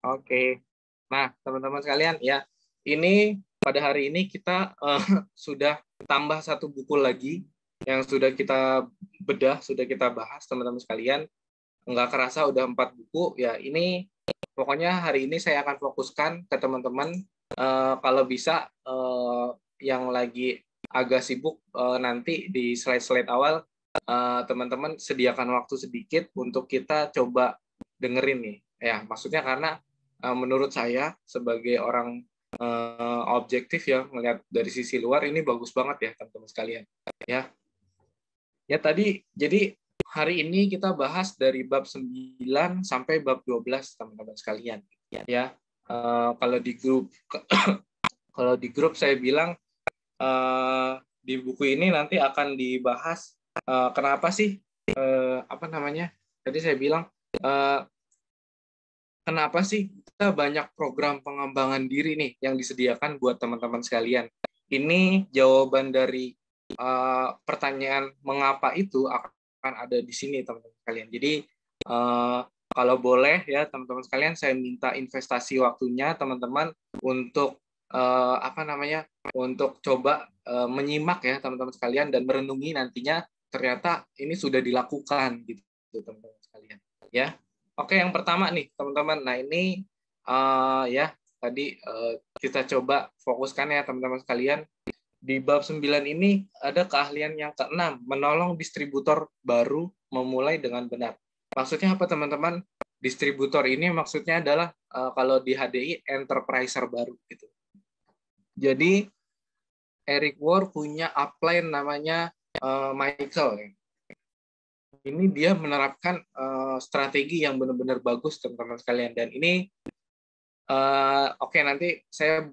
Oke. Nah, teman-teman sekalian, ya, ini pada hari ini kita sudah tambah satu buku lagi yang sudah kita bedah, sudah kita bahas, teman-teman sekalian. Nggak kerasa udah 4 buku. Ya, ini pokoknya hari ini saya akan fokuskan ke teman-teman, kalau bisa yang lagi agak sibuk nanti di slide-slide awal, teman-teman sediakan waktu sedikit untuk kita coba dengerin nih. Ya, maksudnya karena menurut saya sebagai orang objektif ya melihat dari sisi luar ini bagus banget ya teman-teman sekalian. Ya. Ya tadi jadi hari ini kita bahas dari bab 9 sampai bab 12 teman-teman sekalian. Ya. Kalau di grup kalau di grup saya bilang di buku ini nanti akan dibahas kenapa sih apa namanya? Tadi saya bilang kenapa sih kita banyak program pengembangan diri nih yang disediakan buat teman-teman sekalian? Ini jawaban dari pertanyaan mengapa itu akan ada di sini teman-teman sekalian. Jadi kalau boleh ya teman-teman sekalian, saya minta investasi waktunya teman-teman untuk apa namanya? Untuk coba menyimak ya teman-teman sekalian dan merenungi nantinya ternyata ini sudah dilakukan gitu teman-teman sekalian. Ya. Oke, yang pertama nih, teman-teman. Nah, ini ya tadi kita coba fokuskan ya, teman-teman sekalian. Di bab 9 ini ada keahlian yang keenam, menolong distributor baru memulai dengan benar. Maksudnya apa, teman-teman? Distributor ini maksudnya adalah kalau di HDI enterpriser baru gitu. Jadi Eric Ward punya upline namanya Michael ya. Ini dia menerapkan strategi yang benar-benar bagus teman-teman sekalian, dan ini oke, nanti saya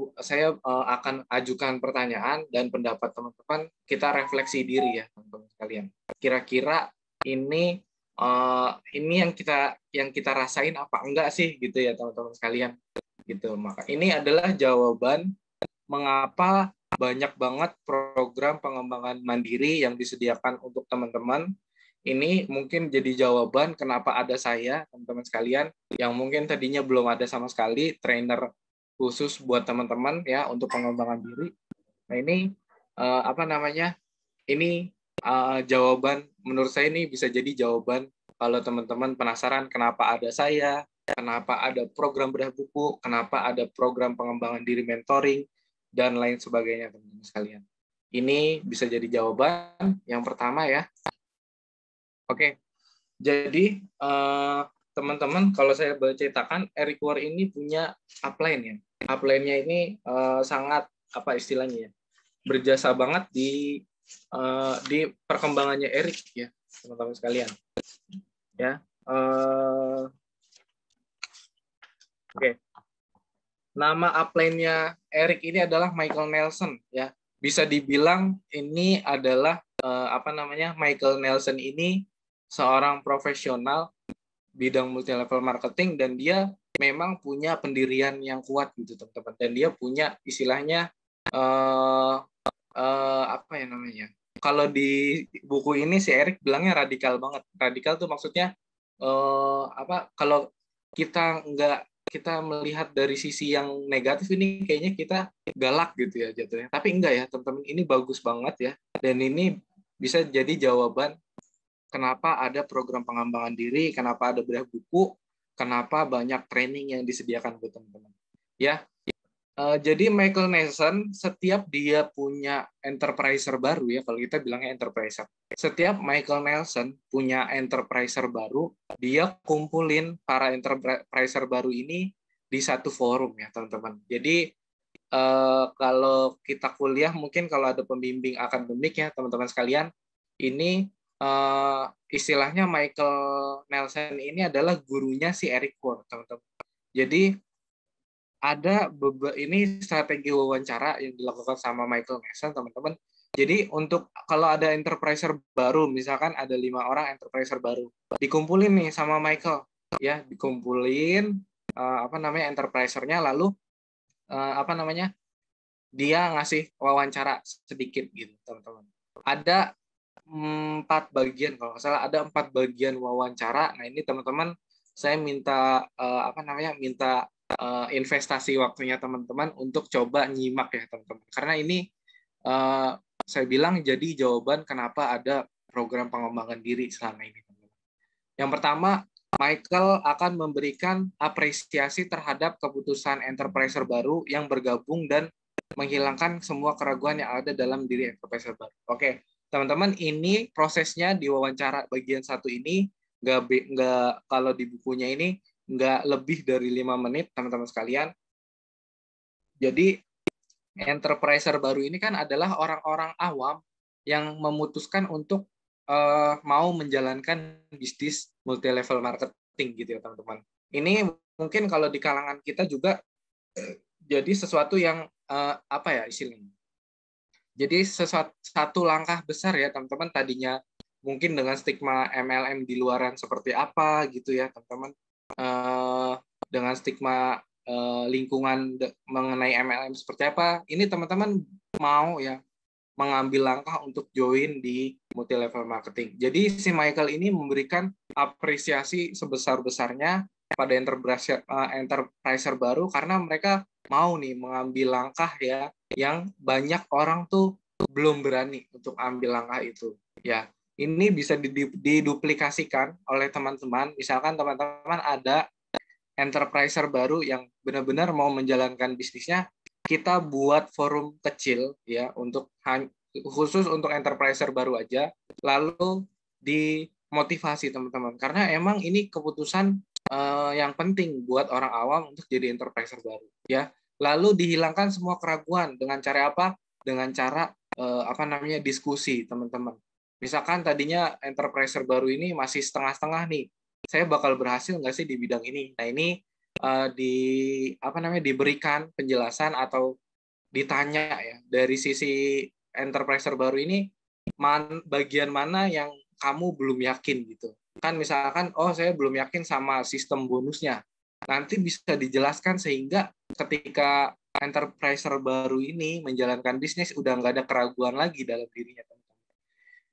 akan ajukan pertanyaan dan pendapat teman-teman, kita refleksi diri ya teman-teman sekalian. Kira-kira ini yang kita rasain apa enggak sih gitu ya teman-teman sekalian gitu. Maka ini adalah jawaban mengapa banyak banget program pengembangan mandiri yang disediakan untuk teman-teman. Ini mungkin jadi jawaban kenapa ada saya, teman-teman sekalian, yang mungkin tadinya belum ada sama sekali trainer khusus buat teman-teman ya untuk pengembangan diri. Nah, ini apa namanya? Ini jawaban, menurut saya ini bisa jadi jawaban kalau teman-teman penasaran kenapa ada saya, kenapa ada program bedah buku, kenapa ada program pengembangan diri mentoring, dan lain sebagainya teman-teman sekalian. Ini bisa jadi jawaban yang pertama ya. Oke, jadi teman-teman kalau saya boleh ceritakan, Eric Ward ini punya upline ya. Upline-nya ini sangat apa istilahnya ya, berjasa banget di perkembangannya Eric ya, teman-teman sekalian. Ya, oke. Nama upline-nya Eric ini adalah Michael Nelson ya. Bisa dibilang ini adalah apa namanya, Michael Nelson ini seorang profesional bidang multi level marketing, dan dia memang punya pendirian yang kuat gitu teman-teman, dan dia punya istilahnya apa ya namanya, kalau di buku ini si Eric bilangnya radikal banget. Radikal tuh maksudnya apa, kalau kita melihat dari sisi yang negatif ini kayaknya kita galak gitu ya jatuhnya, tapi enggak ya teman-teman, ini bagus banget ya, dan ini bisa jadi jawaban kenapa ada program pengembangan diri, kenapa ada bedah buku, kenapa banyak training yang disediakan buat teman-teman. Ya, jadi Michael Nelson setiap dia punya enterpriser baru ya, kalau kita bilangnya enterpriser. Setiap Michael Nelson punya enterpriser baru, dia kumpulin para enterpriser baru ini di satu forum ya teman-teman. Jadi kalau kita kuliah mungkin kalau ada pembimbing akademik ya teman-teman sekalian, ini istilahnya Michael Nelson ini adalah gurunya si Eric Ward, teman-teman. Jadi ada ini strategi wawancara yang dilakukan sama Michael Nelson, teman-teman. Jadi untuk kalau ada enterpriser baru, misalkan ada 5 orang enterpriser baru, dikumpulin nih sama Michael, ya dikumpulin apa namanya enterprisernya, lalu apa namanya dia ngasih wawancara sedikit gitu, teman-teman. Ada 4 bagian kalau nggak salah, ada 4 bagian wawancara. Nah ini teman-teman saya minta apa namanya minta investasi waktunya teman-teman untuk coba nyimak ya teman-teman. Karena ini saya bilang jadi jawaban kenapa ada program pengembangan diri selama ini, teman-teman. Yang pertama, Michael akan memberikan apresiasi terhadap keputusan enterpriser baru yang bergabung dan menghilangkan semua keraguan yang ada dalam diri enterpriser baru. Oke, teman-teman, ini prosesnya di wawancara bagian 1 ini nggak kalau di bukunya ini nggak lebih dari 5 menit, teman-teman sekalian. Jadi, enterpriser baru ini kan adalah orang-orang awam yang memutuskan untuk mau menjalankan bisnis multi level marketing gitu ya teman-teman. Ini mungkin kalau di kalangan kita juga jadi sesuatu yang apa ya istilahnya. Jadi satu langkah besar ya teman-teman, tadinya mungkin dengan stigma MLM di luaran seperti apa gitu ya teman-teman. Dengan stigma lingkungan mengenai MLM seperti apa, ini teman-teman mau ya mengambil langkah untuk join di multi level marketing. Jadi si Michael ini memberikan apresiasi sebesar-besarnya pada enterpriser baru karena mereka mau nih mengambil langkah ya yang banyak orang tuh belum berani untuk ambil langkah itu. Ya, ini bisa diduplikasikan oleh teman-teman. Misalkan teman-teman ada enterpriser baru yang benar-benar mau menjalankan bisnisnya, kita buat forum kecil ya untuk khusus untuk enterpriser baru aja, lalu dimotivasi teman-teman karena emang ini keputusan yang penting buat orang awam untuk jadi enterpriser baru ya. Lalu dihilangkan semua keraguan dengan cara apa? Dengan cara apa namanya diskusi teman-teman. Misalkan tadinya enterpriser baru ini masih setengah-setengah nih, saya bakal berhasil nggak sih di bidang ini? Nah ini diberikan penjelasan atau ditanya ya dari sisi enterpriser baru ini bagian mana yang kamu belum yakin gitu. Kan misalkan saya belum yakin sama sistem bonusnya. Nanti bisa dijelaskan sehingga ketika enterpriser baru ini menjalankan bisnis udah nggak ada keraguan lagi dalam dirinya.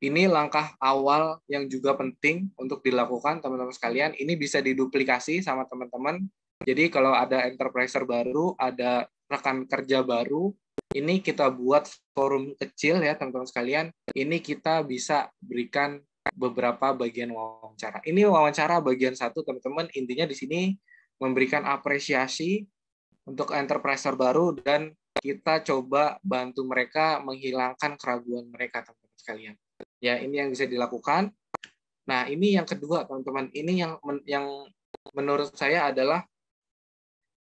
Ini langkah awal yang juga penting untuk dilakukan teman-teman sekalian. Ini bisa diduplikasi sama teman-teman. Jadi kalau ada enterpriser baru, ada rekan kerja baru, ini kita buat forum kecil ya teman-teman sekalian. Ini kita bisa berikan beberapa bagian wawancara. Ini wawancara bagian 1 teman-teman. Intinya di sini memberikan apresiasi untuk enterpriser baru dan kita coba bantu mereka menghilangkan keraguan mereka teman-teman sekalian. Ya, ini yang bisa dilakukan. Nah, ini yang kedua, teman-teman. Ini yang menurut saya adalah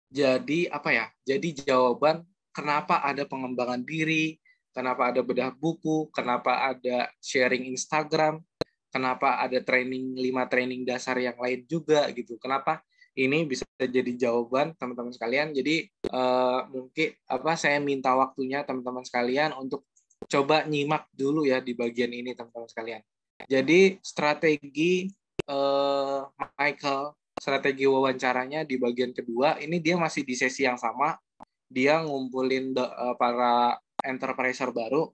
jadi apa ya? Jadi jawaban kenapa ada pengembangan diri, kenapa ada bedah buku, kenapa ada sharing Instagram, kenapa ada 5 training dasar yang lain juga gitu. Kenapa ini bisa jadi jawaban teman-teman sekalian. Jadi mungkin saya minta waktunya teman-teman sekalian untuk coba nyimak dulu ya di bagian ini teman-teman sekalian. Jadi strategi Michael, strategi wawancaranya di bagian kedua, ini dia masih di sesi yang sama. Dia ngumpulin para enterpriser baru.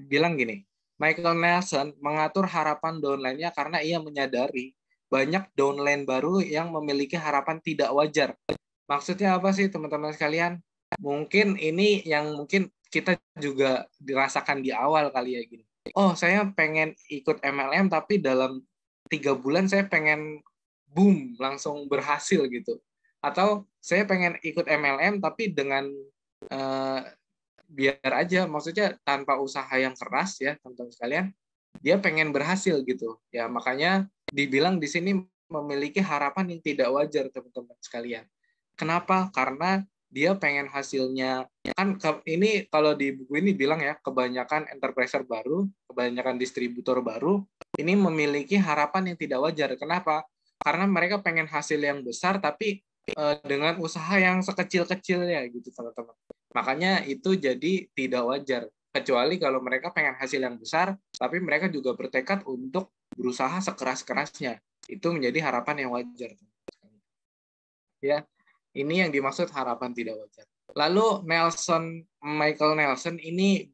Bilang gini, Michael Nelson mengatur harapan downline-nya karena ia menyadari banyak downline baru yang memiliki harapan tidak wajar. Maksudnya apa sih teman-teman sekalian? Mungkin ini yang mungkin kita juga dirasakan di awal kali ya gini. Saya pengen ikut MLM tapi dalam 3 bulan saya pengen boom langsung berhasil gitu. Atau saya pengen ikut MLM tapi dengan biar aja, maksudnya tanpa usaha yang keras ya teman-teman sekalian, dia pengen berhasil gitu. Ya makanya dibilang di sini memiliki harapan yang tidak wajar teman-teman sekalian. Kenapa? Karena dia pengen hasilnya, kan ini kalau di buku ini bilang ya, kebanyakan enterpriser baru, kebanyakan distributor baru, ini memiliki harapan yang tidak wajar. Kenapa? Karena mereka pengen hasil yang besar, tapi dengan usaha yang sekecil-kecilnya gitu teman-teman. Makanya itu jadi tidak wajar. Kecuali kalau mereka pengen hasil yang besar, tapi mereka juga bertekad untuk berusaha sekeras-kerasnya. Itu menjadi harapan yang wajar. Ya. Ini yang dimaksud harapan tidak wajar. Lalu Michael Nelson ini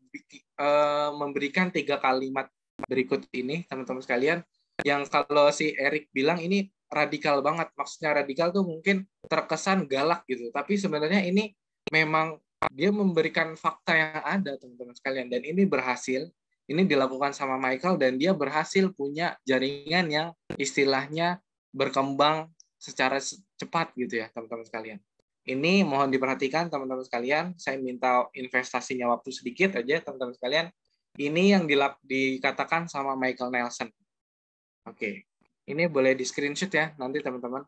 memberikan 3 kalimat berikut ini, teman-teman sekalian, yang kalau si Eric bilang ini radikal banget. Maksudnya radikal tuh mungkin terkesan galak gitu, tapi sebenarnya ini memang dia memberikan fakta yang ada, teman-teman sekalian, dan ini berhasil. Ini dilakukan sama Michael dan dia berhasil punya jaringan yang istilahnya berkembang secara cepat gitu ya, teman-teman sekalian. Ini mohon diperhatikan teman-teman sekalian, saya minta investasinya waktu sedikit aja teman-teman sekalian. Ini yang dikatakan sama Michael Nelson. Oke, ini boleh di screenshot ya nanti teman-teman.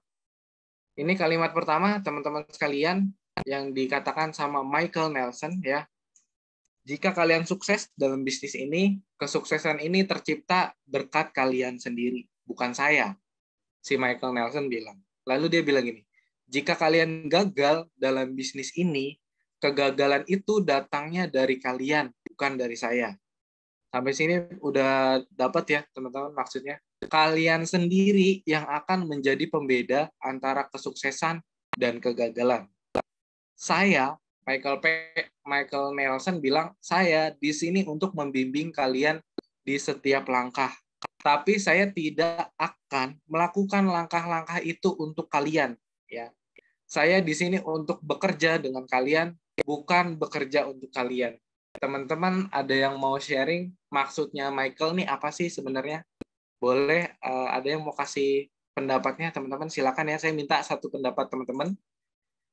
Ini kalimat pertama teman-teman sekalian yang dikatakan sama Michael Nelson ya. Jika kalian sukses dalam bisnis ini, kesuksesan ini tercipta berkat kalian sendiri, bukan saya. Si Michael Nelson bilang. Lalu dia bilang gini, jika kalian gagal dalam bisnis ini, kegagalan itu datangnya dari kalian, bukan dari saya. Sampai sini udah dapat ya teman-teman maksudnya. Kalian sendiri yang akan menjadi pembeda antara kesuksesan dan kegagalan. Saya, Michael Nelson bilang, saya di sini untuk membimbing kalian di setiap langkah. Tapi saya tidak akan melakukan langkah-langkah itu untuk kalian. Ya, saya di sini untuk bekerja dengan kalian, bukan bekerja untuk kalian. Teman-teman ada yang mau sharing maksudnya Michael nih apa sih sebenarnya? Boleh ada yang mau kasih pendapatnya teman-teman? Silakan ya, saya minta satu pendapat teman-teman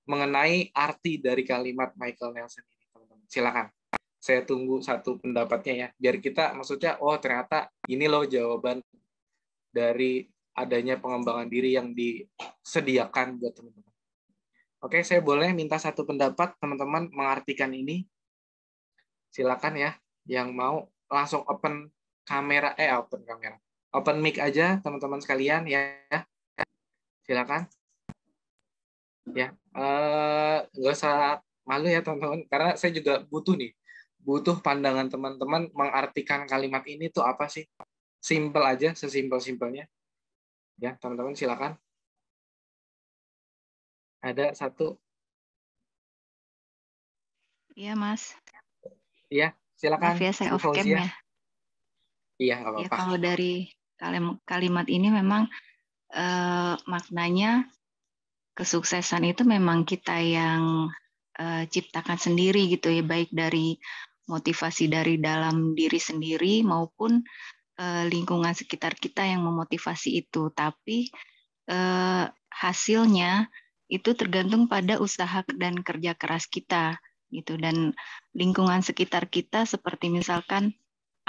mengenai arti dari kalimat Michael Nelson ini, teman-teman. Silakan. Saya tunggu satu pendapatnya ya, biar kita maksudnya, oh ternyata ini loh jawaban dari adanya pengembangan diri yang disediakan buat teman-teman. Oke, saya boleh minta satu pendapat teman-teman mengartikan ini? Silakan ya, yang mau langsung open kamera, open mic aja teman-teman sekalian ya. Silakan. Ya, nggak usah malu ya teman-teman, karena saya juga butuh pandangan teman-teman mengartikan kalimat ini tuh apa sih? Simple aja, sesimpel-simpelnya. Ya, teman-teman silakan. Ada satu. Iya, Mas. Iya, silakan. Maaf ya, saya Bu off cam Fauzia. ya. Iya, nggak Ya, apa-apa. kalau dari kalimat ini memang maknanya kesuksesan itu memang kita yang ciptakan sendiri gitu ya, baik dari motivasi dari dalam diri sendiri maupun lingkungan sekitar kita yang memotivasi itu. Tapi hasilnya itu tergantung pada usaha dan kerja keras kita gitu, dan lingkungan sekitar kita seperti misalkan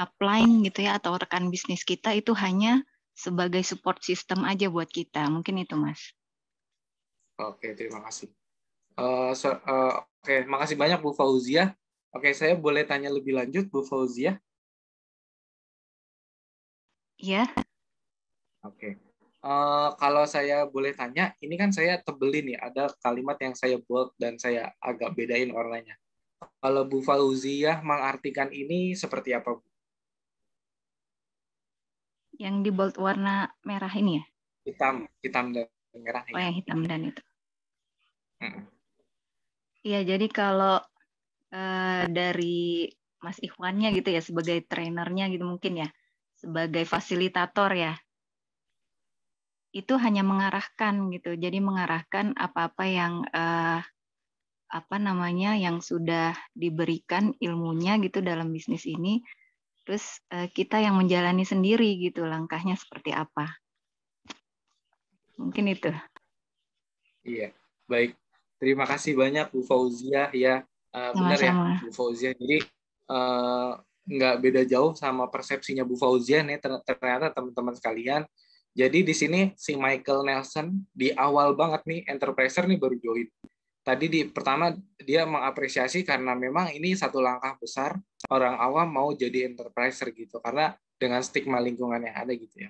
upline gitu ya atau rekan bisnis kita itu hanya sebagai support system aja buat kita. Mungkin itu, Mas. Oke, terima kasih. Oke, makasih banyak Bu Fauzia. Oke, saya boleh tanya lebih lanjut Bu Fauzia? Iya. Oke. Kalau saya boleh tanya, ini kan saya tebelin ya, ada kalimat yang saya bold dan saya agak bedain warnanya. Kalau Bu Fauziah mengartikan ini seperti apa, Bu? Yang di bold warna merah ini ya? Hitam dan merah Oh, ya. yang hitam dan itu. Hmm. Iya, jadi kalau dari Mas Ikhwannya gitu ya, sebagai trainernya gitu mungkin ya, sebagai fasilitator ya, itu hanya mengarahkan gitu. Jadi mengarahkan apa-apa yang apa namanya yang sudah diberikan ilmunya gitu dalam bisnis ini, terus kita yang menjalani sendiri gitu langkahnya seperti apa. Mungkin itu. Iya, baik. Terima kasih banyak Bu Fauziah ya. Benar ya Sama-sama. Bu Fauziah. Jadi nggak beda jauh sama persepsinya Bu Fauziah nih ternyata teman-teman sekalian. Jadi di sini si Michael Nelson di awal banget nih enterpriser nih baru join. Tadi di pertama dia mengapresiasi karena memang ini satu langkah besar orang awam mau jadi enterpriser gitu karena dengan stigma lingkungan yang ada gitu ya.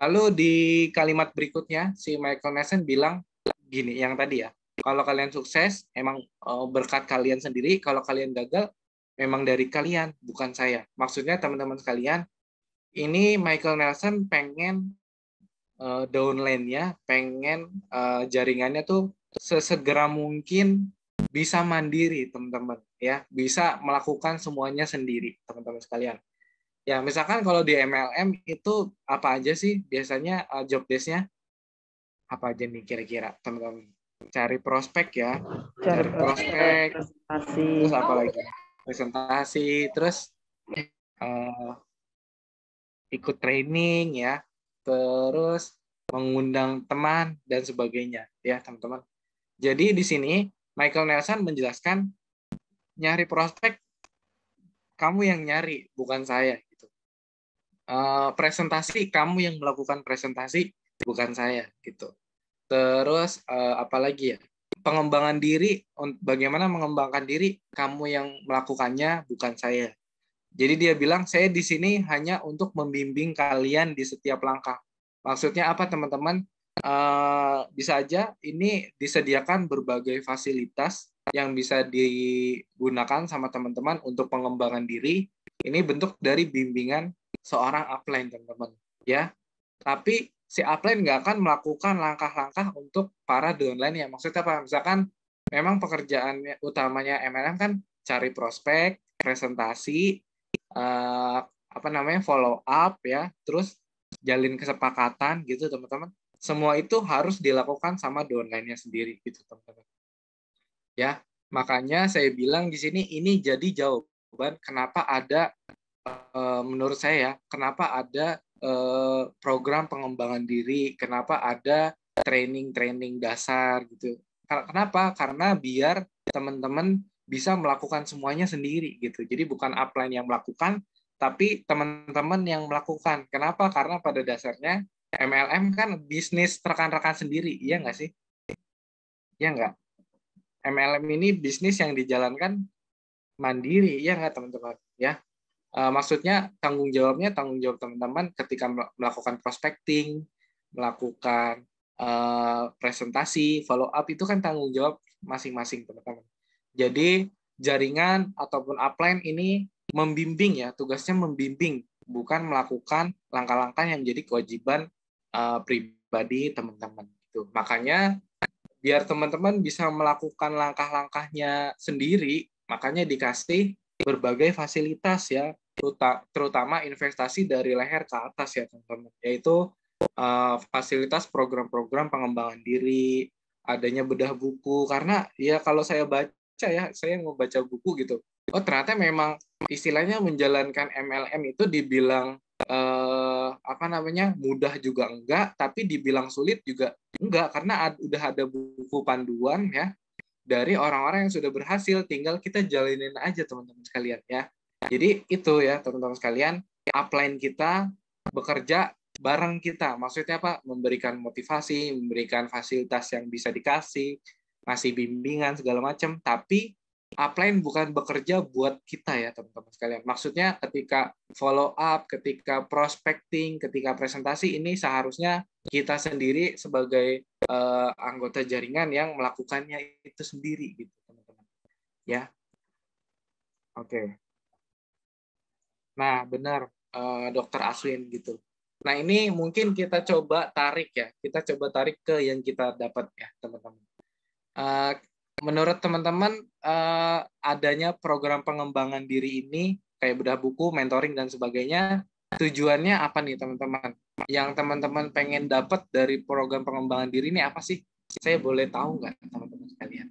Lalu di kalimat berikutnya si Michael Nelson bilang gini, yang tadi ya, kalau kalian sukses emang berkat kalian sendiri, kalau kalian gagal memang dari kalian, bukan saya. Maksudnya teman-teman sekalian, ini Michael Nelson pengen downline-nya, pengen jaringannya tuh sesegera mungkin bisa mandiri, teman-teman, ya, bisa melakukan semuanya sendiri, teman-teman sekalian. Ya, misalkan kalau di MLM itu apa aja sih biasanya job desk-nya? Apa aja nih kira-kira teman-teman? Cari prospek ya, Cari cari prospek, presentasi. terus apa lagi? Presentasi, terus eh, ikut training ya, terus mengundang teman dan sebagainya ya teman-teman. Jadi di sini Michael Nelson menjelaskan nyari prospek kamu yang nyari, bukan saya gitu. Presentasi kamu yang melakukan presentasi, bukan saya gitu. Terus apalagi ya? Pengembangan diri, bagaimana mengembangkan diri, kamu yang melakukannya, bukan saya. Jadi dia bilang, saya di sini hanya untuk membimbing kalian di setiap langkah. Maksudnya apa teman-teman? Bisa aja ini disediakan berbagai fasilitas yang bisa digunakan sama teman-teman untuk pengembangan diri. Ini bentuk dari bimbingan seorang upline teman-teman. Ya, tapi si upline nggak akan melakukan langkah-langkah untuk para downline ya. Maksudnya apa? Misalkan memang pekerjaan utamanya MLM kan cari prospek, presentasi, follow up ya, terus jalin kesepakatan gitu teman-teman. Semua itu harus dilakukan sama downline-nya sendiri gitu teman-teman. Ya, makanya saya bilang di sini ini jadi jawaban kenapa ada menurut saya kenapa ada program pengembangan diri, kenapa ada training-training dasar gitu. Kenapa? Karena biar teman-teman bisa melakukan semuanya sendiri gitu. Jadi bukan upline yang melakukan, tapi teman-teman yang melakukan. Kenapa? Karena pada dasarnya MLM kan bisnis rekan-rekan sendiri, iya nggak sih? Iya nggak? MLM ini bisnis yang dijalankan mandiri, iya nggak teman-teman? Ya, maksudnya tanggung jawab teman-teman ketika melakukan prospecting, melakukan presentasi, follow up itu kan tanggung jawab masing-masing teman-teman. Jadi jaringan ataupun upline ini membimbing ya, tugasnya membimbing, bukan melakukan langkah-langkah yang menjadi kewajiban pribadi teman-teman. Gitu. Makanya biar teman-teman bisa melakukan langkah-langkahnya sendiri, makanya dikasih berbagai fasilitas ya, terutama investasi dari leher ke atas ya teman-teman, yaitu fasilitas program-program pengembangan diri, adanya bedah buku, karena ya kalau saya baca ya, saya mau baca buku gitu, oh ternyata memang istilahnya menjalankan MLM itu dibilang mudah juga enggak, tapi dibilang sulit juga enggak, karena udah ada buku panduan ya dari orang-orang yang sudah berhasil, tinggal kita jalinin aja teman-teman sekalian ya. Jadi itu ya teman-teman sekalian, upline kita bekerja bareng kita. Maksudnya apa? Memberikan motivasi, memberikan fasilitas yang bisa dikasih, ngasih bimbingan segala macam, tapi upline bukan bekerja buat kita ya teman-teman sekalian. Maksudnya ketika follow up, ketika prospecting, ketika presentasi ini seharusnya kita sendiri sebagai anggota jaringan yang melakukannya itu sendiri gitu teman-teman. Ya. Oke. Nah, benar Dokter Aswin gitu. Nah, ini mungkin kita coba tarik ya. Kita coba tarik ke yang kita dapat ya, teman-teman. Menurut teman-teman adanya program pengembangan diri ini kayak bedah buku, mentoring dan sebagainya, tujuannya apa nih teman-teman? Yang teman-teman pengen dapat dari program pengembangan diri ini apa sih? Saya boleh tahu nggak teman-teman sekalian?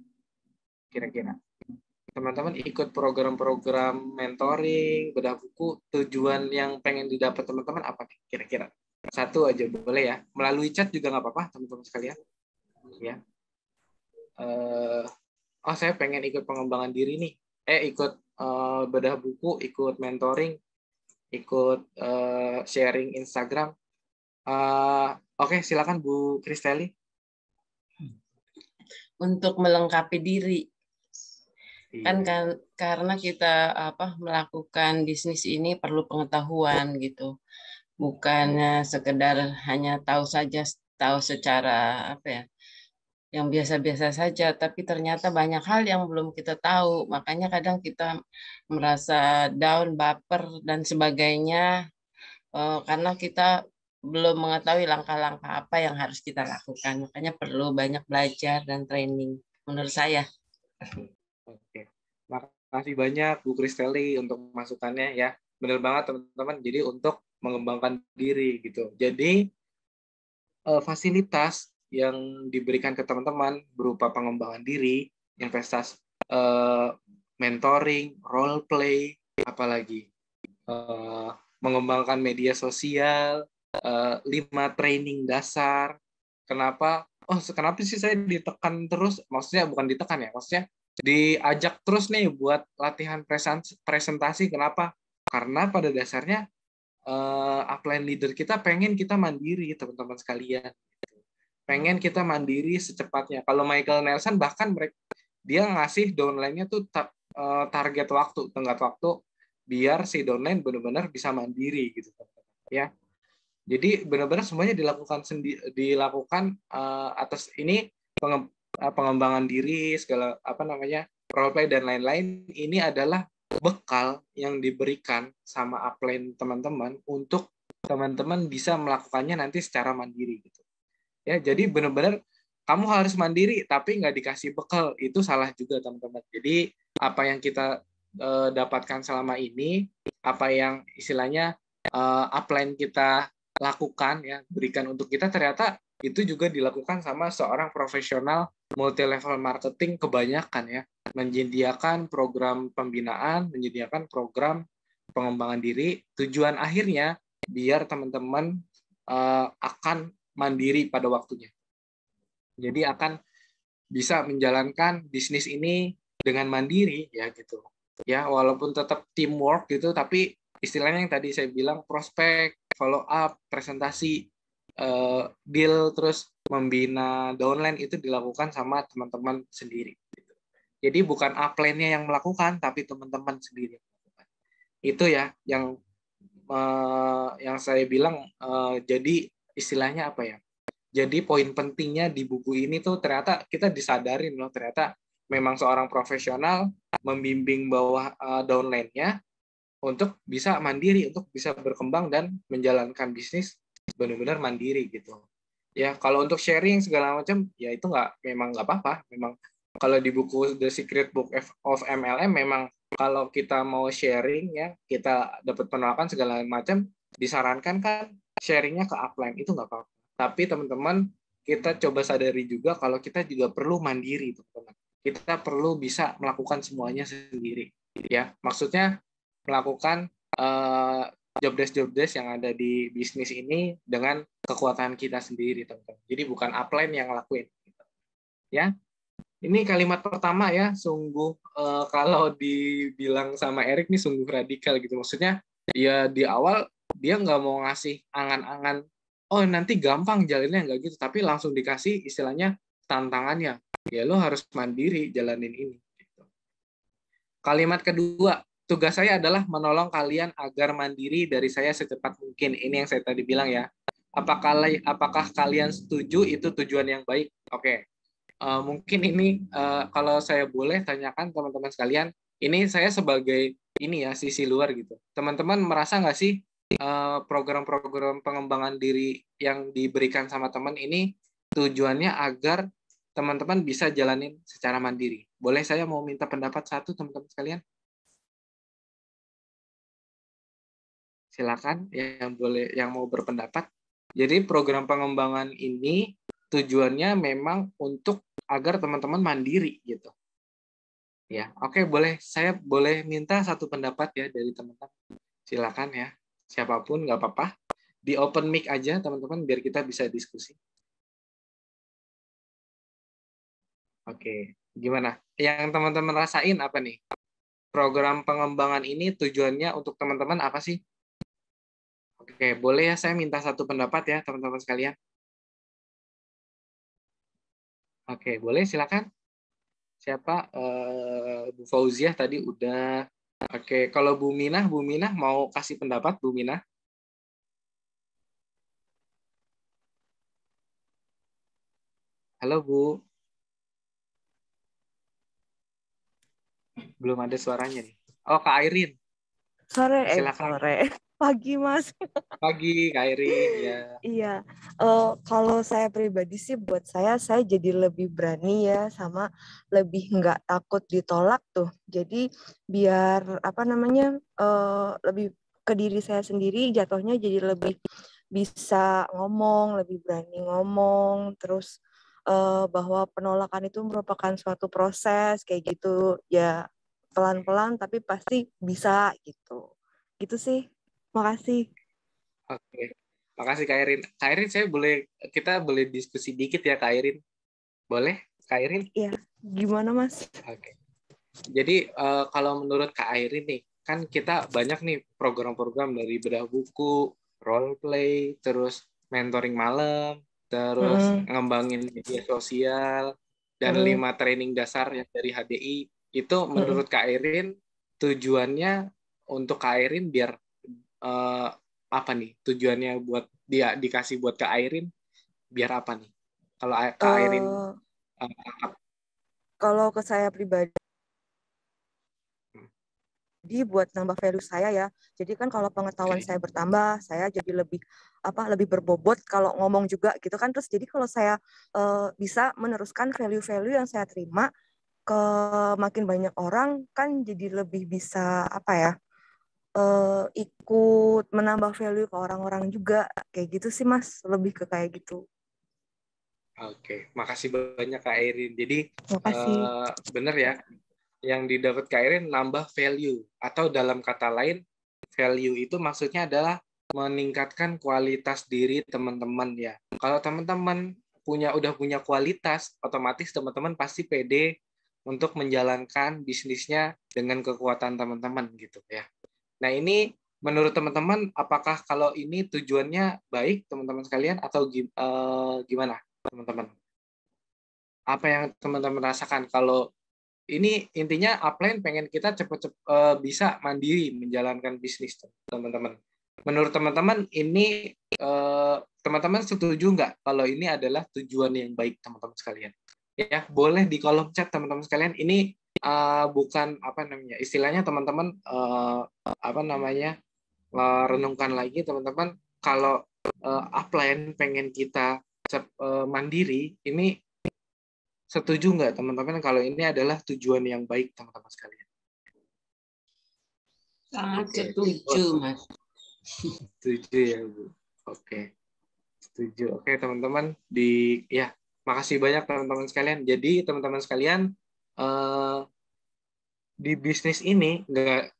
Kira-kira teman-teman ikut program-program mentoring, bedah buku, tujuan yang pengen didapat teman-teman apa nih kira-kira? Satu aja boleh ya. Melalui chat juga nggak apa-apa teman-teman sekalian. Ya. Saya pengen ikut pengembangan diri nih. Ikut bedah buku, ikut mentoring, ikut sharing Instagram. Oke, silakan Bu Kristeli. Untuk melengkapi diri. Kan karena kita melakukan bisnis ini perlu pengetahuan gitu. Bukannya sekedar hanya tahu secara yang biasa-biasa saja, tapi ternyata banyak hal yang belum kita tahu. Makanya kadang kita merasa down, baper, dan sebagainya karena kita belum mengetahui langkah-langkah apa yang harus kita lakukan. Makanya perlu banyak belajar dan training, menurut saya. Oke, makasih banyak Bu Kristeli untuk masukannya ya. Benar banget teman-teman. Jadi untuk mengembangkan diri gitu. Jadi fasilitas yang diberikan ke teman-teman berupa pengembangan diri, investasi, mentoring, role play, apalagi mengembangkan media sosial, 5 training dasar. Kenapa sih saya ditekan terus? Maksudnya bukan ditekan ya, maksudnya diajak terus nih buat latihan presentasi. Kenapa? Karena pada dasarnya upline leader kita pengen kita mandiri, teman-teman sekalian. Pengen kita mandiri secepatnya. Kalau Michael Nelson bahkan dia ngasih downline-nya tuh target waktu, tenggat waktu, biar si downline benar-benar bisa mandiri gitu, ya. Jadi benar-benar semuanya dilakukan atas ini pengembangan diri, segala role play dan lain-lain. Ini adalah bekal yang diberikan sama upline teman-teman untuk teman-teman bisa melakukannya nanti secara mandiri gitu. Ya, jadi benar-benar kamu harus mandiri tapi nggak dikasih bekal, itu salah juga teman-teman. Jadi apa yang kita dapatkan selama ini, apa yang istilahnya upline kita lakukan ya, berikan untuk kita, ternyata itu juga dilakukan sama seorang profesional multi level marketing kebanyakan ya, menyediakan program pembinaan, menyediakan program pengembangan diri, tujuan akhirnya biar teman-teman akan mandiri pada waktunya. Jadi akan bisa menjalankan bisnis ini dengan mandiri ya gitu. Ya, walaupun tetap teamwork gitu, tapi istilahnya yang tadi saya bilang, prospek, follow up, presentasi, deal, terus membina downline itu dilakukan sama teman-teman sendiri. Jadi bukan upline-nya yang melakukan, tapi teman-teman sendiri yang melakukan. Itu ya yang saya bilang. Jadi istilahnya apa ya? Jadi poin pentingnya di buku ini tuh ternyata kita disadarin loh, ternyata memang seorang profesional membimbing bawah downline-nya untuk bisa mandiri, untuk bisa berkembang dan menjalankan bisnis benar-benar mandiri gitu. Ya, kalau untuk sharing segala macam ya itu memang nggak apa-apa. Memang kalau di buku The Secret Book of MLM memang kalau kita mau sharing ya, kita dapat penolakan segala macam, disarankan kan sharingnya ke upline, itu nggak apa-apa. Tapi teman-teman, kita coba sadari juga kalau kita juga perlu mandiri, teman-teman. Kita perlu bisa melakukan semuanya sendiri, ya. Maksudnya melakukan job desk yang ada di bisnis ini dengan kekuatan kita sendiri, teman-teman. Jadi bukan upline yang ngelakuin, ya. Ini kalimat pertama ya, sungguh kalau dibilang sama Erik nih sungguh radikal gitu. Maksudnya ya di awal dia nggak mau ngasih angan-angan, oh nanti gampang jalannya, nggak gitu, tapi langsung dikasih istilahnya tantangannya, ya lo harus mandiri jalanin ini. Kalimat kedua, tugas saya adalah menolong kalian agar mandiri dari saya secepat mungkin. Ini yang saya tadi bilang ya. Apakah kalian setuju itu tujuan yang baik? Oke. Mungkin ini kalau saya boleh tanyakan teman-teman sekalian, ini saya sebagai ini ya sisi luar gitu. Teman-teman merasa nggak sih program-program pengembangan diri yang diberikan sama teman ini tujuannya agar teman-teman bisa jalanin secara mandiri? Boleh saya mau minta pendapat satu teman-teman sekalian? Silakan yang mau berpendapat. Jadi program pengembangan ini tujuannya memang untuk agar teman-teman mandiri gitu. Ya, oke, saya boleh minta satu pendapat ya dari teman-teman. Silakan ya. Siapapun nggak apa-apa. Di open mic aja teman-teman biar kita bisa diskusi. Oke, gimana? Yang teman-teman rasain apa nih? Program pengembangan ini tujuannya untuk teman-teman apa sih? Oke, boleh ya saya minta satu pendapat ya teman-teman sekalian. Oke, boleh silakan. Siapa? Bu Fauziah tadi udah. Oke, kalau Bu Minah mau kasih pendapat, Bu Minah? Halo Bu. Belum ada suaranya nih. Oh, Kak Airin. Silakan. Sore. Pagi, Mas. Pagi, Kak Airin. Ya. Iya. Kalau saya pribadi sih, buat saya jadi lebih berani ya, sama lebih nggak takut ditolak tuh. Jadi biar lebih ke diri saya sendiri, jatuhnya jadi lebih bisa ngomong, lebih berani ngomong, terus bahwa penolakan itu merupakan suatu proses kayak gitu ya, pelan-pelan tapi pasti bisa gitu. Gitu sih. Makasih. Oke. Makasih Kak Irin. Kak Irin, kita boleh diskusi dikit ya Kak Irin? Boleh Kak Irin? Iya, gimana Mas? Oke. Jadi kalau menurut Kak Irin nih, kan kita banyak nih program-program dari bedah buku, role play, terus mentoring malam, terus Mm-mm. ngembangin media sosial, dan Mm-mm. 5 training dasar yang dari HDI. Itu Mm-mm. menurut Kak Irin, tujuannya untuk Kak Irin biar apa nih? Tujuannya buat dia dikasih buat Kak Irin, biar apa nih? Kalau Kak Irin, Eh, kalau ke saya pribadi, jadi buat nambah value saya ya. Jadi kan kalau pengetahuan oke. saya bertambah, saya jadi lebih berbobot kalau ngomong juga gitu kan. Terus jadi kalau saya bisa meneruskan value-value yang saya terima ke makin banyak orang, kan jadi lebih bisa apa ya? Ikut menambah value ke orang-orang juga kayak gitu sih Mas, lebih ke kayak gitu. Oke, makasih banyak Kak Erin. Jadi Makasih. benar ya, yang didapat Kak Erin nambah value, atau dalam kata lain, value itu maksudnya adalah meningkatkan kualitas diri teman-teman ya. Kalau teman-teman udah punya kualitas, otomatis teman-teman pasti pede untuk menjalankan bisnisnya dengan kekuatan teman-teman gitu ya. Nah ini menurut teman-teman, apakah kalau ini tujuannya baik teman-teman sekalian atau gimana teman-teman? Apa yang teman-teman rasakan kalau ini intinya upline pengen kita cepet-cepet bisa mandiri menjalankan bisnis teman-teman. Menurut teman-teman ini teman-teman setuju nggak kalau ini adalah tujuan yang baik teman-teman sekalian? Ya boleh di kolom chat teman-teman sekalian. Ini bukan apa namanya istilahnya teman-teman apa namanya renungkan lagi teman-teman kalau upline pengen kita mandiri ini. Setuju nggak teman-teman kalau ini adalah tujuan yang baik teman-teman sekalian? Sangat Oke. setuju, Mas. Setuju ya Bu. Oke. Setuju. Oke teman-teman ya makasih banyak teman-teman sekalian. Jadi teman-teman sekalian di bisnis ini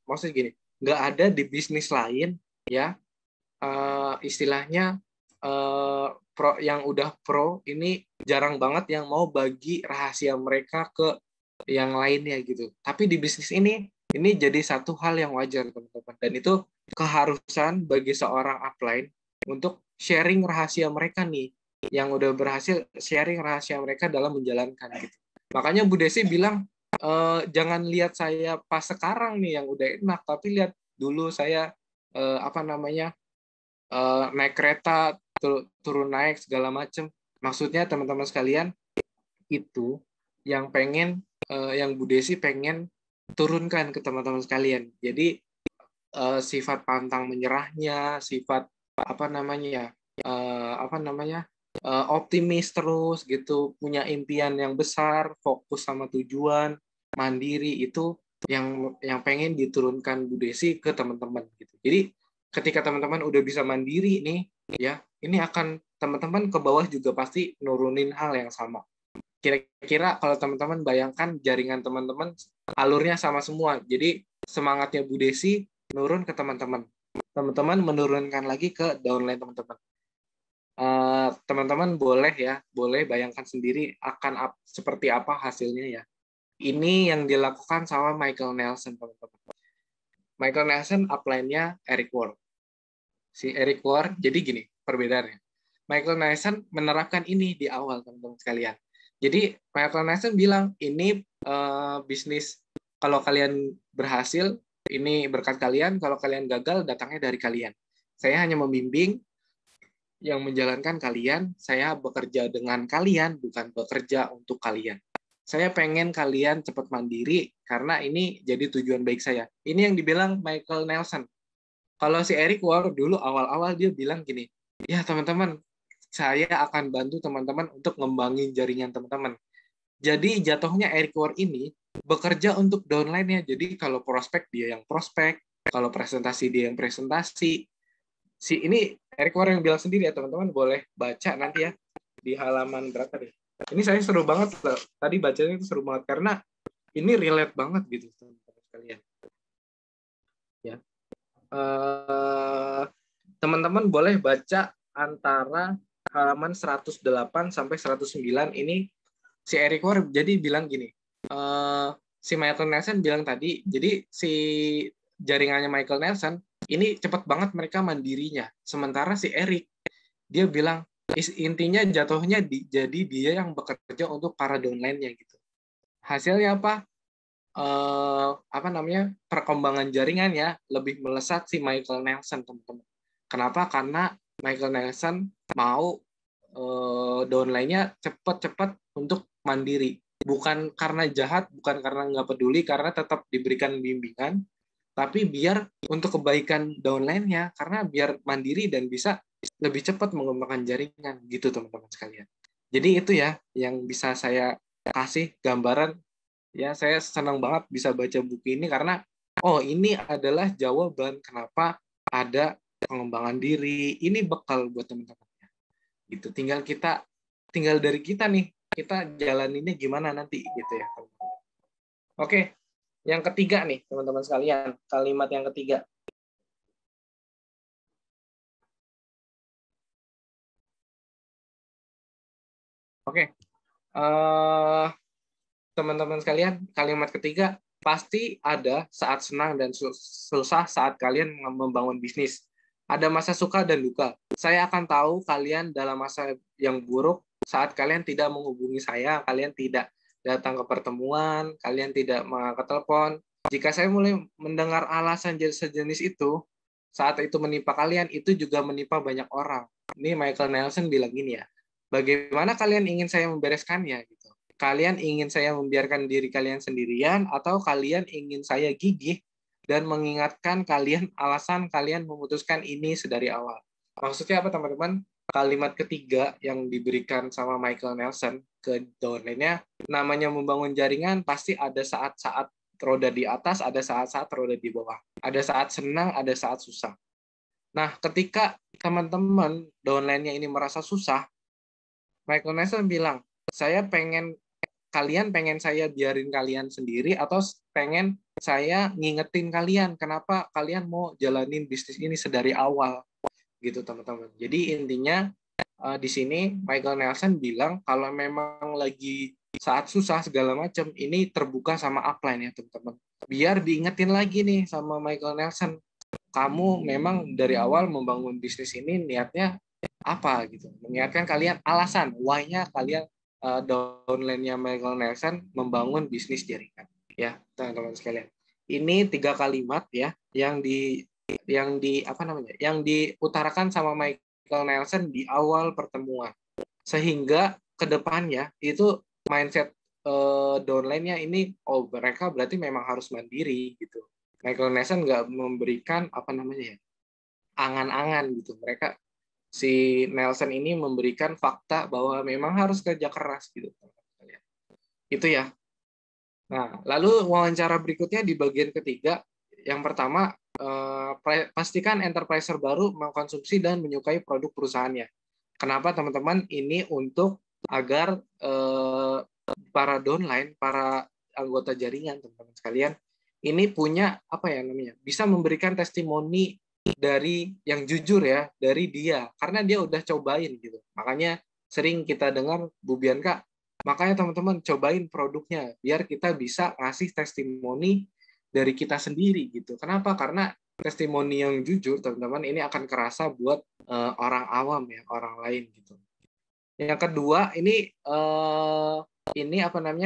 maksud gini nggak ada di bisnis lain ya istilahnya yang udah pro ini jarang banget yang mau bagi rahasia mereka ke yang lainnya gitu. Tapi di bisnis ini jadi satu hal yang wajar teman-teman, dan itu keharusan bagi seorang upline untuk sharing rahasia mereka nih, yang udah berhasil sharing rahasia mereka dalam menjalankan gitu. Makanya Bu Desi bilang jangan lihat saya pas sekarang nih yang udah enak, tapi lihat dulu saya apa namanya naik kereta turun naik segala macam. Maksudnya teman-teman sekalian itu yang yang Bu Desi pengen turunkan ke teman-teman sekalian. Jadi sifat pantang menyerahnya, sifat optimis terus gitu, punya impian yang besar, fokus sama tujuan, mandiri itu yang pengen diturunkan Bu Desi ke teman-teman gitu. Jadi ketika teman-teman udah bisa mandiri nih, ya ini akan teman-teman ke bawah juga pasti nurunin hal yang sama. Kira-kira kalau teman-teman bayangkan jaringan teman-teman alurnya sama semua. Jadi semangatnya Bu Desi nurun ke teman-teman. Teman-teman menurunkan lagi ke downline teman-teman. Teman-teman boleh bayangkan sendiri akan seperti apa hasilnya ya. Ini yang dilakukan sama Michael Nelson, teman-teman. Michael Nelson upline-nya Eric Ward. Si Eric Ward, jadi gini perbedaannya. Michael Nelson menerapkan ini di awal, teman-teman sekalian. Jadi Michael Nelson bilang, ini bisnis, kalau kalian berhasil, ini berkat kalian, kalau kalian gagal, datangnya dari kalian. Saya hanya membimbing, yang menjalankan kalian, saya bekerja dengan kalian, bukan bekerja untuk kalian. Saya pengen kalian cepat mandiri, karena ini jadi tujuan baik saya. Ini yang dibilang Michael Nelson. Kalau si Eric Ward dulu awal-awal dia bilang gini, ya teman-teman, saya akan bantu teman-teman untuk ngembangin jaringan teman-teman. Jadi jatuhnya Eric Ward ini bekerja untuk downline-nya. Jadi kalau prospek dia yang prospek, kalau presentasi dia yang presentasi. ini Eric Warren yang bilang sendiri ya, teman-teman boleh baca nanti ya di halaman berapa deh. Ini saya seru banget loh. Tadi bacanya itu seru banget karena ini relate banget gitu teman-teman sekalian. Ya. Teman-teman boleh baca antara halaman 108 sampai 109. Ini si Eric Warren jadi bilang gini. Si Michael Nelson bilang tadi, jadi si jaringannya Michael Nelson ini cepat banget mereka mandirinya. Sementara si Eric dia bilang intinya jatuhnya jadi dia yang bekerja untuk para downline-nya gitu. Hasilnya apa? Perkembangan jaringannya lebih melesat si Michael Nelson, teman-teman. Kenapa? Karena Michael Nelson mau downline-nya cepat-cepat untuk mandiri. Bukan karena jahat, bukan karena nggak peduli, karena tetap diberikan bimbingan, tapi biar untuk kebaikan downline-nya, karena biar mandiri dan bisa lebih cepat mengembangkan jaringan gitu teman-teman sekalian. Jadi itu ya yang bisa saya kasih gambaran. Ya, saya senang banget bisa baca buku ini karena ini adalah jawaban kenapa ada pengembangan diri. Ini bekal buat teman-teman. Gitu. Tinggal dari kita nih, kita jalaninnya gimana nanti gitu ya. Oke. Yang ketiga nih, teman-teman sekalian, kalimat yang ketiga. Oke. Teman-teman sekalian, kalimat ketiga, pasti ada saat senang dan susah saat kalian membangun bisnis. Ada masa suka dan duka. Saya akan tahu kalian dalam masa yang buruk saat kalian tidak menghubungi saya, kalian tidak datang ke pertemuan, kalian tidak mengangkat telepon. Jika saya mulai mendengar alasan sejenis itu, saat itu menimpa kalian, itu juga menimpa banyak orang. Ini Michael Nelson bilang gini ya, bagaimana kalian ingin saya membereskannya? Gitu. Kalian ingin saya membiarkan diri kalian sendirian, atau kalian ingin saya gigih dan mengingatkan kalian alasan kalian memutuskan ini sedari awal? Maksudnya apa teman-teman? Kalimat ketiga yang diberikan sama Michael Nelson ke downline-nya, namanya membangun jaringan pasti ada saat-saat roda di atas, ada saat-saat roda di bawah. Ada saat senang, ada saat susah. Nah, ketika teman-teman downline-nya ini merasa susah, Michael Nelson bilang, kalian pengen saya biarin kalian sendiri atau pengen saya ngingetin kalian kenapa kalian mau jalanin bisnis ini sedari awal gitu teman-teman. Jadi intinya di sini Michael Nelson bilang kalau memang lagi saat susah segala macam ini terbuka sama upline ya teman-teman. Biar diingetin lagi nih sama Michael Nelson, kamu memang dari awal membangun bisnis ini niatnya apa gitu. Mengingatkan kalian alasan why-nya kalian downline-nya Michael Nelson membangun bisnis jaringan ya teman-teman sekalian. Ini 3 kalimat ya yang diutarakan sama Michael Nelson di awal pertemuan, sehingga kedepannya itu mindset downline-nya ini mereka berarti memang harus mandiri gitu. Michael Nelson nggak memberikan angan-angan gitu. Si Nelson ini memberikan fakta bahwa memang harus kerja keras gitu. Itu ya. Nah, lalu wawancara berikutnya di bagian ketiga. Yang pertama, pastikan enterpriser baru mengkonsumsi dan menyukai produk perusahaannya. Kenapa teman-teman? Ini untuk agar para downline, para anggota jaringan teman-teman sekalian, ini punya bisa memberikan testimoni dari yang jujur ya, dari dia, karena dia udah cobain gitu. Makanya sering kita dengar Bu Bianca, makanya teman-teman cobain produknya biar kita bisa ngasih testimoni dari kita sendiri gitu. Kenapa? Karena testimoni yang jujur teman-teman ini akan kerasa buat orang awam ya, orang lain gitu. Yang kedua ini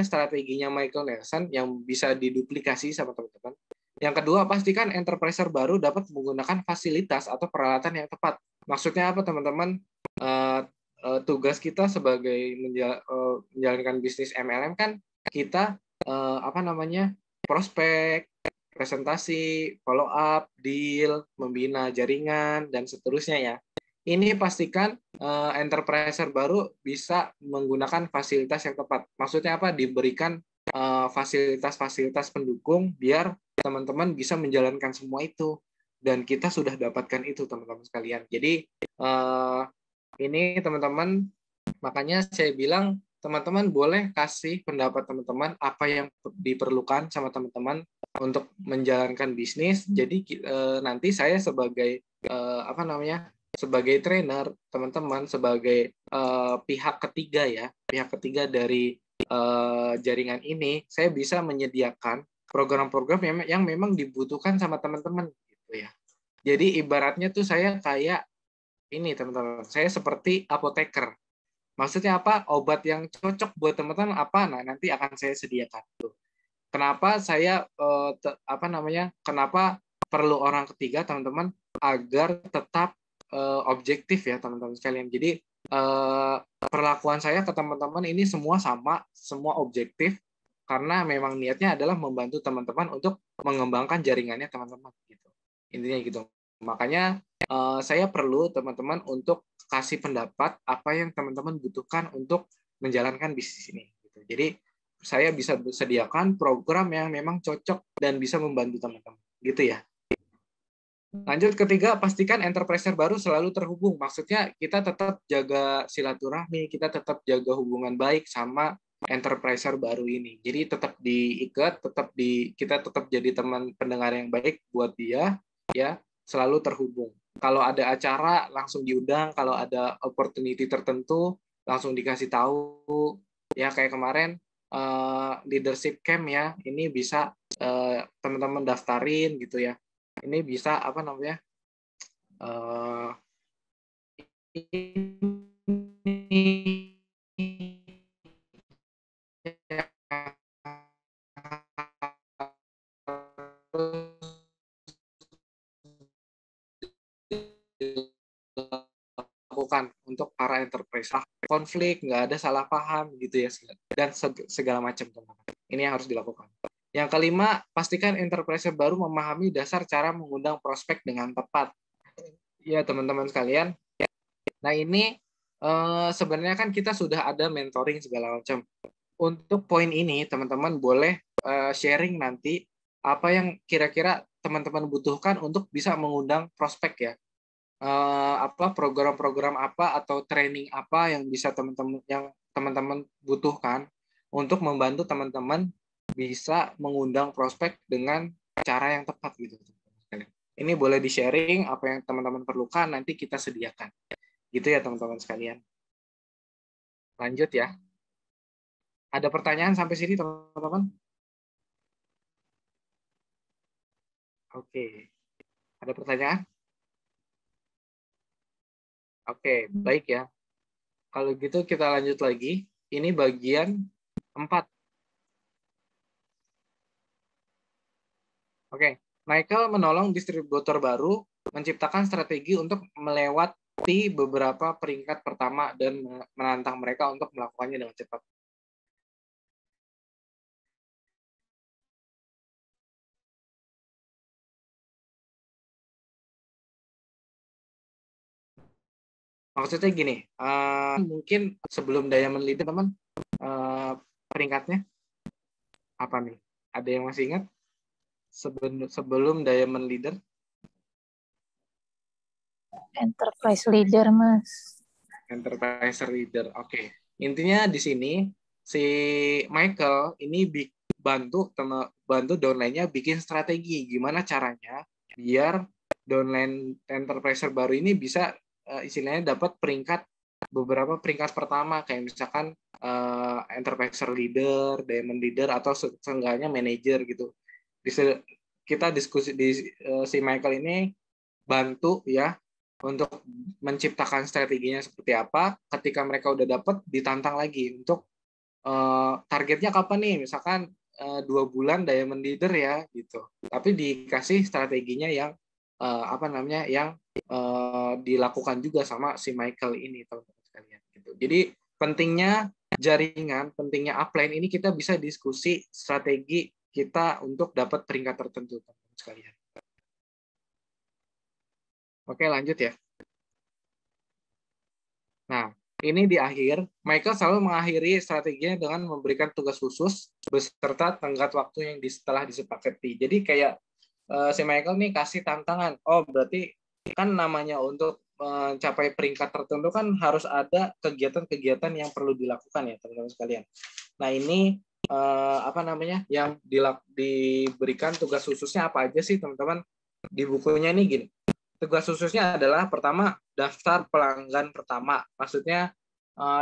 strateginya Michael Nelson yang bisa diduplikasi sama teman-teman. Yang kedua, pastikan enterpriser baru dapat menggunakan fasilitas atau peralatan yang tepat. Maksudnya apa teman-teman? Tugas kita sebagai menjalankan bisnis MLM kan kita prospek, presentasi, follow up, deal, membina jaringan dan seterusnya ya. Ini pastikan enterpriser baru bisa menggunakan fasilitas yang tepat. Maksudnya apa? Diberikan fasilitas-fasilitas pendukung biar teman-teman bisa menjalankan semua itu. dan kita sudah dapatkan itu teman-teman sekalian. Jadi ini teman-teman, makanya saya bilang teman-teman boleh kasih pendapat teman-teman apa yang diperlukan sama teman-teman untuk menjalankan bisnis. Jadi nanti saya sebagai sebagai trainer, teman-teman sebagai pihak ketiga ya, pihak ketiga dari jaringan ini, saya bisa menyediakan program-program yang memang dibutuhkan sama teman-teman gitu ya. Jadi ibaratnya tuh saya kayak ini teman-teman, saya seperti apoteker. Maksudnya apa? Obat yang cocok buat teman-teman apa? Nah, nanti akan saya sediakan. Kenapa saya kenapa perlu orang ketiga, teman-teman, agar tetap objektif ya, teman-teman sekalian. Jadi perlakuan saya ke teman-teman ini semua sama, semua objektif, karena memang niatnya adalah membantu teman-teman untuk mengembangkan jaringannya teman-teman gitu. Intinya gitu. Makanya saya perlu teman-teman untuk kasih pendapat apa yang teman-teman butuhkan untuk menjalankan bisnis ini. Gitu. Jadi saya bisa sediakan program yang memang cocok dan bisa membantu teman-teman. Gitu ya. Lanjut ketiga, pastikan enterpriser baru selalu terhubung. Maksudnya kita tetap jaga silaturahmi, kita tetap jaga hubungan baik sama enterpriser baru ini. Jadi tetap diikat, kita tetap jadi teman pendengar yang baik buat dia, ya, selalu terhubung. Kalau ada acara langsung diundang, kalau ada opportunity tertentu langsung dikasih tahu. Ya kayak kemarin leadership camp ya, ini bisa teman-teman daftarin gitu ya. Ini bisa lakukan untuk para enterprise, konflik, nggak ada salah paham gitu ya, dan segala macam teman-teman. Ini yang harus dilakukan. Yang kelima, pastikan enterprise baru memahami dasar cara mengundang prospek dengan tepat. Ya teman-teman sekalian. Nah ini sebenarnya kan kita sudah ada mentoring segala macam. Untuk poin ini teman-teman boleh sharing nanti apa yang kira-kira teman-teman butuhkan untuk bisa mengundang prospek ya. Program-program apa atau training apa yang bisa teman-teman butuhkan untuk membantu teman-teman bisa mengundang prospek dengan cara yang tepat gitu. Ini boleh di-sharing apa yang teman-teman perlukan, nanti kita sediakan. Gitu ya teman-teman sekalian. Lanjut ya. Ada pertanyaan sampai sini teman-teman? Oke. Ada pertanyaan? Oke, baik ya. Kalau gitu kita lanjut lagi. Ini bagian 4. Oke, Michael menolong distributor baru menciptakan strategi untuk melewati beberapa peringkat pertama dan menantang mereka untuk melakukannya dengan cepat. Maksudnya gini, mungkin sebelum Diamond Leader, teman, peringkatnya apa nih? Ada yang masih ingat? Sebelum Diamond Leader? Enterprise Leader, Mas. Enterprise Leader, oke. Intinya di sini, si Michael ini bantu downline-nya bikin strategi. Gimana caranya biar downline enterprise baru ini bisa istilahnya dapat beberapa peringkat pertama, kayak misalkan enterprise leader, diamond leader, atau seenggaknya manager gitu. Kita diskusi si Michael ini bantu ya untuk menciptakan strateginya seperti apa. Ketika mereka udah dapat, ditantang lagi untuk targetnya kapan nih, misalkan 2 bulan diamond leader ya gitu. Tapi dikasih strateginya yang yang dilakukan juga sama si Michael ini, teman-teman sekalian gitu. Jadi pentingnya jaringan, pentingnya upline ini kita bisa diskusi strategi kita untuk dapat peringkat tertentu, teman-teman sekalian. Oke, lanjut ya. Nah, ini di akhir, Michael selalu mengakhiri strateginya dengan memberikan tugas khusus beserta tenggat waktu yang telah disepakati. Jadi kayak si Michael nih kasih tantangan. Oh, berarti kan namanya untuk mencapai peringkat tertentu kan harus ada kegiatan-kegiatan yang perlu dilakukan ya, teman-teman sekalian. Nah, ini apa namanya? Yang diberikan tugas khususnya apa aja sih, teman-teman? Di bukunya ini gini. Tugas khususnya adalah pertama daftar pelanggan pertama. Maksudnya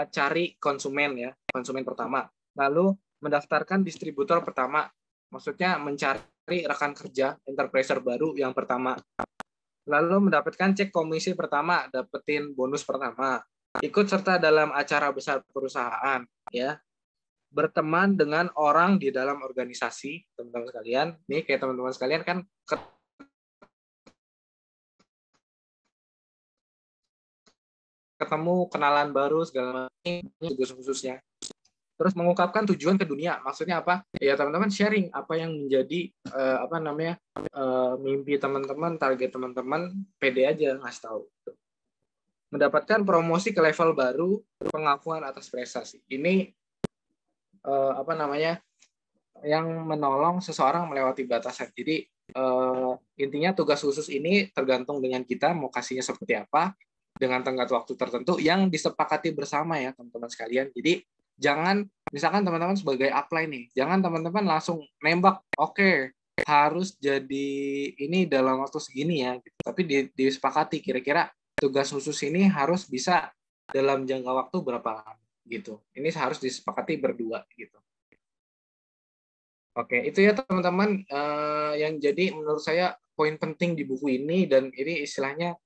cari konsumen ya, konsumen pertama. Lalu mendaftarkan distributor pertama. Maksudnya mencari rekan kerja enterpriser baru yang pertama. Lalu mendapatkan cek komisi pertama, dapetin bonus pertama. Ikut serta dalam acara besar perusahaan, ya. Berteman dengan orang di dalam organisasi, teman-teman sekalian. Nih kayak teman-teman sekalian kan ketemu kenalan baru segala macam, ini tugas khususnya. Terus mengungkapkan tujuan ke dunia, maksudnya apa? Ya teman-teman sharing apa yang menjadi apa namanya mimpi teman-teman, target teman-teman, pede aja ngasih tahu. Mendapatkan promosi ke level baru, pengakuan atas prestasi. Ini apa namanya yang menolong seseorang melewati batasan. Jadi intinya tugas khusus ini tergantung dengan kita mau kasihnya seperti apa dengan tenggat waktu tertentu yang disepakati bersama ya teman-teman sekalian. Jadi jangan misalkan teman-teman sebagai apply nih, jangan teman-teman langsung nembak, oke, harus jadi ini dalam waktu segini ya, gitu. Tapi disepakati kira-kira tugas khusus ini harus bisa dalam jangka waktu berapa lama gitu. Ini harus disepakati berdua gitu. Oke, itu ya teman-teman yang jadi menurut saya poin penting di buku ini, dan ini istilahnya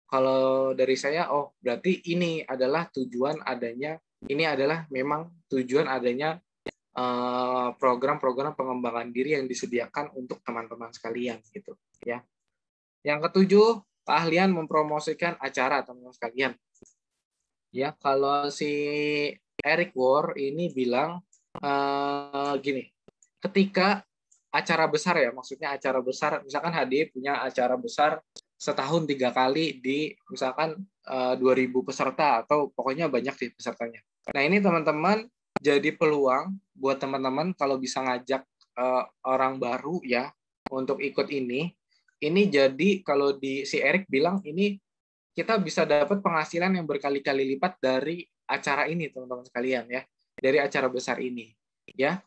kalau dari saya, oh berarti ini adalah tujuan adanya, ini adalah memang tujuan adanya program-program pengembangan diri yang disediakan untuk teman-teman sekalian gitu ya. Yang ketujuh, keahlian mempromosikan acara teman-teman sekalian. Ya, kalau si Eric Ward ini bilang gini, ketika acara besar ya, maksudnya acara besar, misalkan HDI punya acara besar setahun 3 kali di misalkan 2.000 peserta atau pokoknya banyak sih pesertanya. Nah ini teman-teman jadi peluang buat teman-teman kalau bisa ngajak orang baru ya untuk ikut ini. Ini jadi kalau di si Eric bilang ini kita bisa dapat penghasilan yang berkali-kali lipat dari acara ini teman-teman sekalian ya, dari acara besar ini ya.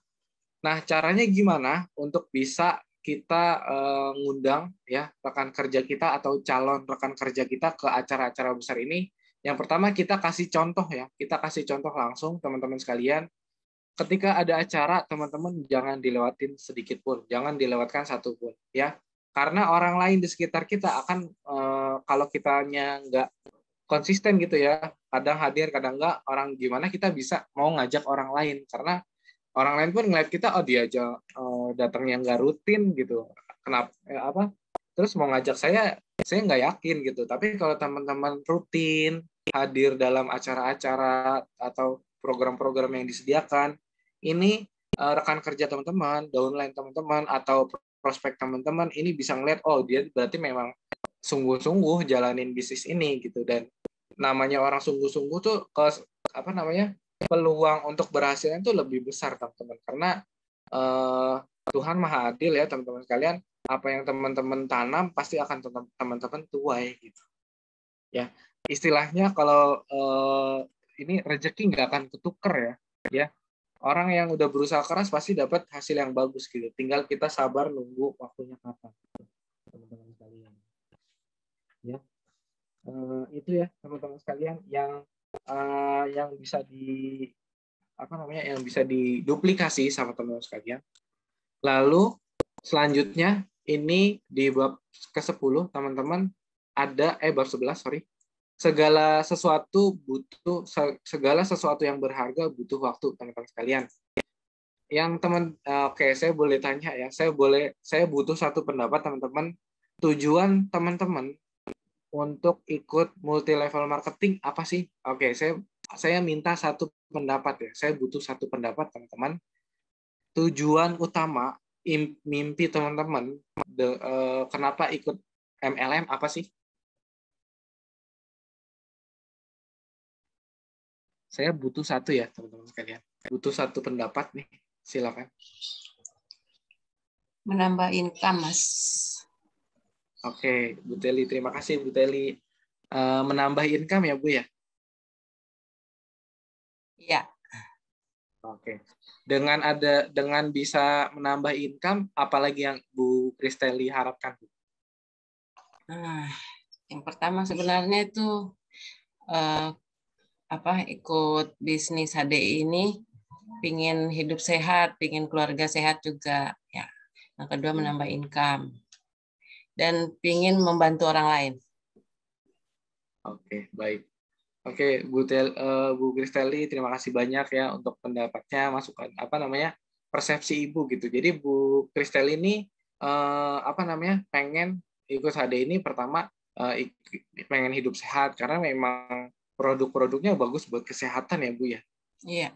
Nah, caranya gimana untuk bisa kita ngundang ya rekan kerja kita atau calon rekan kerja kita ke acara-acara besar ini? Yang pertama kita kasih contoh ya, kita kasih contoh langsung teman-teman sekalian. Ketika ada acara, teman-teman jangan dilewatin sedikit pun, jangan dilewatkan satu pun ya. Karena orang lain di sekitar kita akan kalau kitanya nggak konsisten gitu ya, kadang hadir, kadang nggak, orang gimana kita bisa mau ngajak orang lain karena orang lain pun ngeliat kita, oh dia aja datangnya nggak rutin gitu, kenapa apa terus mau ngajak saya nggak yakin gitu. Tapi kalau teman-teman rutin hadir dalam acara-acara atau program-program yang disediakan ini, rekan kerja teman-teman, downline teman-teman atau prospek teman-teman ini bisa ngeliat, oh dia berarti memang sungguh-sungguh jalanin bisnis ini gitu. Dan namanya orang sungguh-sungguh tuh apa namanya peluang untuk berhasilnya itu lebih besar teman-teman, karena Tuhan Maha Adil ya teman-teman sekalian, apa yang teman-teman tanam pasti akan teman-teman tuai gitu ya. Istilahnya kalau ini rezeki nggak akan ketuker ya, orang yang udah berusaha keras pasti dapat hasil yang bagus gitu, tinggal kita sabar nunggu waktunya kapan teman-teman sekalian ya. Itu ya teman-teman sekalian yang bisa yang bisa diduplikasi sama teman-teman sekalian. Lalu selanjutnya ini di bab ke-10 teman-teman ada bab 11 sorry. Segala sesuatu yang berharga butuh waktu teman-teman sekalian. Yang oke, saya boleh tanya ya. Saya butuh satu pendapat teman-teman. Tujuan teman-teman untuk ikut multi level marketing apa sih? Oke, saya minta satu pendapat ya. Saya butuh satu pendapat teman-teman. Tujuan utama mimpi teman-teman kenapa ikut MLM apa sih? Saya butuh satu ya teman-teman sekalian. Butuh satu pendapat nih. Silakan. Menambah income, Mas. Oke, Bu Teli, terima kasih Bu Teli. Menambah income ya Bu ya? Iya. Oke. Dengan bisa menambah income, apalagi yang Bu Kristeli harapkan? Nah, yang pertama sebenarnya itu ikut bisnis HDI ini pingin hidup sehat, pingin keluarga sehat juga ya. Yang kedua menambah income dan pingin membantu orang lain. Oke, baik. Oke, Bu Kristeli, terima kasih banyak ya untuk pendapatnya, masukan persepsi Ibu gitu. Jadi Bu Kristeli ini pengen ikut HD ini pertama pengen hidup sehat karena memang produk-produknya bagus buat kesehatan ya Bu ya. Iya.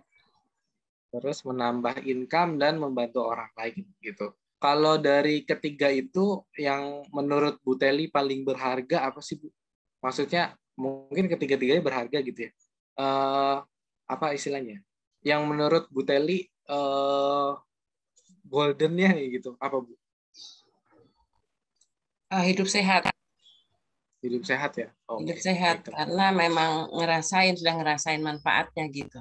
Terus menambah income dan membantu orang lain gitu. Kalau dari ketiga itu yang menurut Bu Teli paling berharga apa sih Bu? Maksudnya mungkin ketiga-tiganya berharga gitu ya. Apa istilahnya? Yang menurut Bu Teli goldennya nih gitu. Apa Bu? Hidup sehat. Hidup sehat ya. Hidup sehat karena memang sudah ngerasain manfaatnya gitu.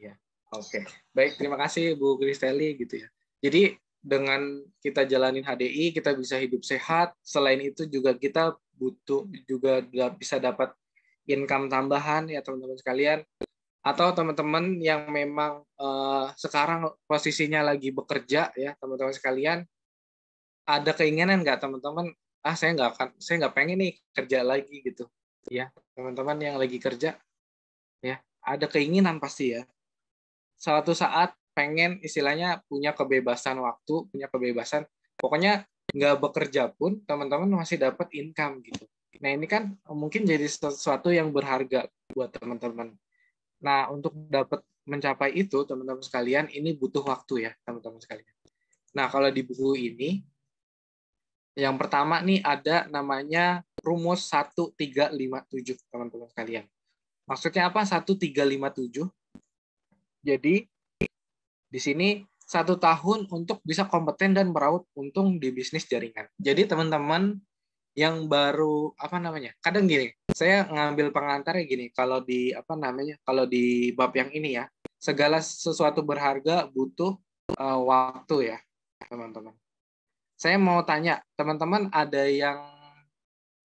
Iya. Oke. Baik, terima kasih Bu Kristeli gitu ya. Jadi dengan kita jalanin HDI, kita bisa hidup sehat. Selain itu juga kita bisa dapat income tambahan ya teman-teman sekalian. Atau teman-teman yang memang sekarang posisinya lagi bekerja ya teman-teman sekalian, ada keinginan nggak teman-teman? Saya nggak pengen nih kerja lagi gitu. Ya teman-teman yang lagi kerja, ya ada keinginan pasti ya. Suatu saat pengen istilahnya punya kebebasan waktu, punya kebebasan, pokoknya nggak bekerja pun teman-teman masih dapat income gitu. Nah ini kan mungkin jadi sesuatu yang berharga buat teman-teman. Nah untuk dapat mencapai itu teman-teman sekalian ini butuh waktu ya teman-teman sekalian. Nah kalau di buku ini yang pertama nih ada namanya rumus 1357 teman-teman sekalian. Maksudnya apa 1357? Jadi di sini 1 tahun untuk bisa kompeten dan meraup untung di bisnis jaringan. Jadi teman-teman yang baru kadang gini, saya ngambil pengantarnya gini, kalau di bab yang ini ya, segala sesuatu berharga butuh waktu ya, teman-teman. Saya mau tanya, teman-teman ada yang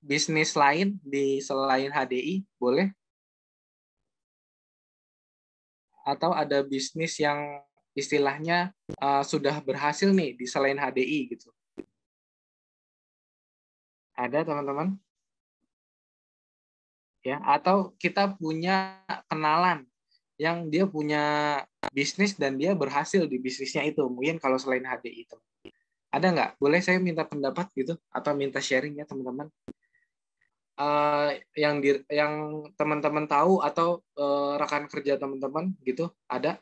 bisnis lain di selain HDI, boleh? Atau ada bisnis yang istilahnya sudah berhasil nih di selain HDI gitu. Ada teman-teman? Ya, atau kita punya kenalan yang dia punya bisnis dan dia berhasil di bisnisnya itu. Mungkin kalau selain HDI itu. Ada nggak? Boleh saya minta pendapat gitu atau minta sharing ya teman-teman? Yang teman-teman tahu atau rekan kerja teman-teman gitu ada?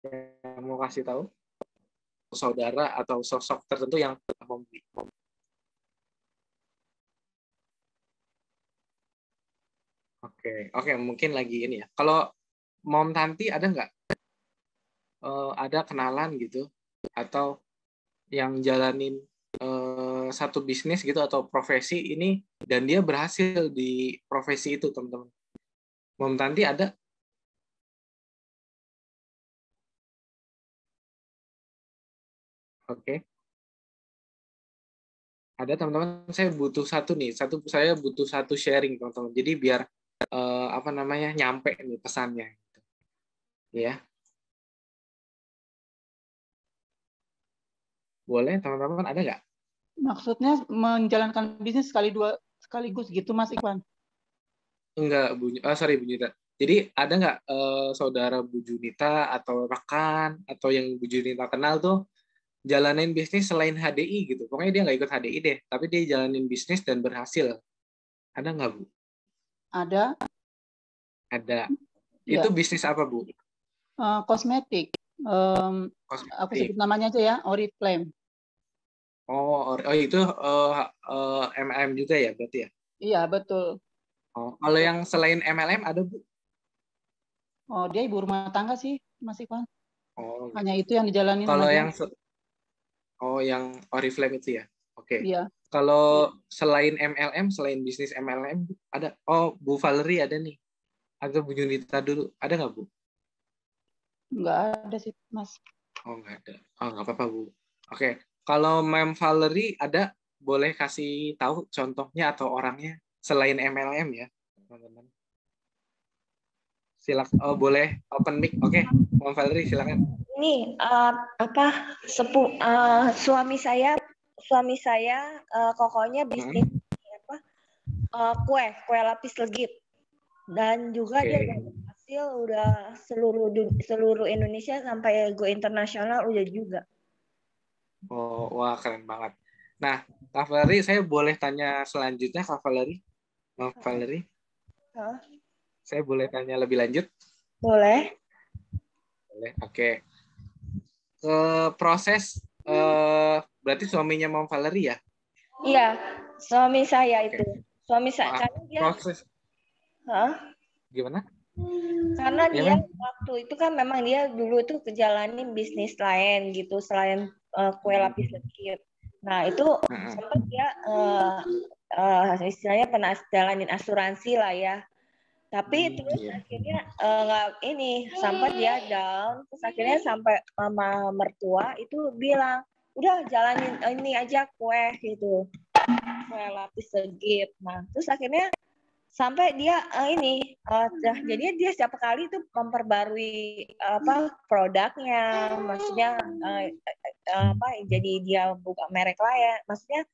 Yang mau kasih tahu? Saudara atau sosok tertentu yang membeli. Oke, mungkin lagi ini ya. Kalau Mom Tanti ada nggak? Ada kenalan gitu atau yang jalanin satu bisnis gitu atau profesi ini dan dia berhasil di profesi itu teman-teman. Mom Tanti ada? Oke. Ada teman-teman, saya butuh satu sharing teman-teman. Jadi biar nyampe nih pesannya. Ya. Boleh teman-teman ada nggak? Maksudnya menjalankan bisnis sekaligus gitu Mas Ikhwan? Enggak, Bu Junita. Jadi ada nggak saudara Bu Junita atau rekan atau yang Bu Junita kenal tuh jalanin bisnis selain HDI gitu. Pokoknya dia nggak ikut HDI deh, tapi dia jalanin bisnis dan berhasil. Ada nggak Bu? Ada. Ada. Ya. Itu bisnis apa Bu? kosmetik. Aku Kosmetik. sebut namanya aja ya, Oriflame. Itu MLM juga ya berarti ya? Iya, betul. Kalau yang selain MLM ada, Bu? Dia ibu rumah tangga sih, Mas Ivan. Gitu. Hanya itu yang dijalanin sama Kalau dia. yang Oriflame itu ya? Oke. Iya. Kalau selain MLM, selain bisnis MLM, ada? Bu Valerie ada nih. Atau Bu Yunita dulu. Ada nggak, Bu? Nggak ada sih, Mas. Nggak ada. Nggak apa-apa, Bu. Oke. Kalau Ma'am Valerie ada, boleh kasih tahu contohnya atau orangnya selain MLM ya, teman-teman. Silakan. Boleh open mic. Oke. Ma'am Valerie silakan. Ini suami saya kokonya bisnis kue lapis legit, dan juga dia berhasil udah seluruh Indonesia sampai go internasional udah juga. Wah keren banget. Nah, Kak Valerie, saya boleh tanya selanjutnya, Kak Valerie? Ma'am Valerie? Saya boleh tanya lebih lanjut? Boleh. Boleh. Oke. Ke proses berarti suaminya Ma'am Valerie ya? Iya, suami saya itu. Suami saya karena dia proses. Gimana? Karena dia waktu itu kan memang dia dulu tuh kejalanin bisnis lain gitu selain kue lapis legit. Nah itu sempat dia istilahnya pernah jalanin asuransi lah ya. Tapi terus akhirnya sampai dia down. Terus akhirnya sampai mama mertua itu bilang, udah jalanin ini aja kue gitu, kue lapis legit. Nah terus akhirnya sampai dia jadi dia setiap kali itu memperbarui produknya, maksudnya jadi dia buka merek lain, maksudnya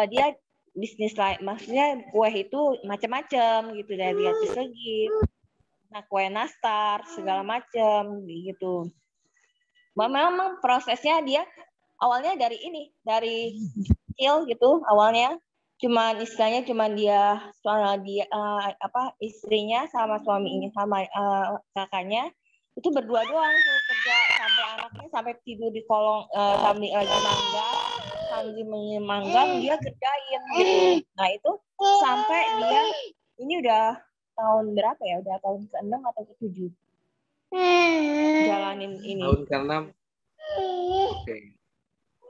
dia bisnis lain, maksudnya kue itu macam-macam gitu, dari lapis legit, kue nastar segala macam gitu. Memang prosesnya dia awalnya dari kecil gitu awalnya. Istilahnya dia istrinya sama suaminya sama kakaknya itu berdua doang tuh kerja, sampai anaknya sampai tidur di kolong sambil lagi mangga dia kerjain gitu. Nah itu sampai dia ini udah tahun berapa ya? Udah tahun ke-6 atau ke-7 jalanin ini. Tahun ke-6. Oke.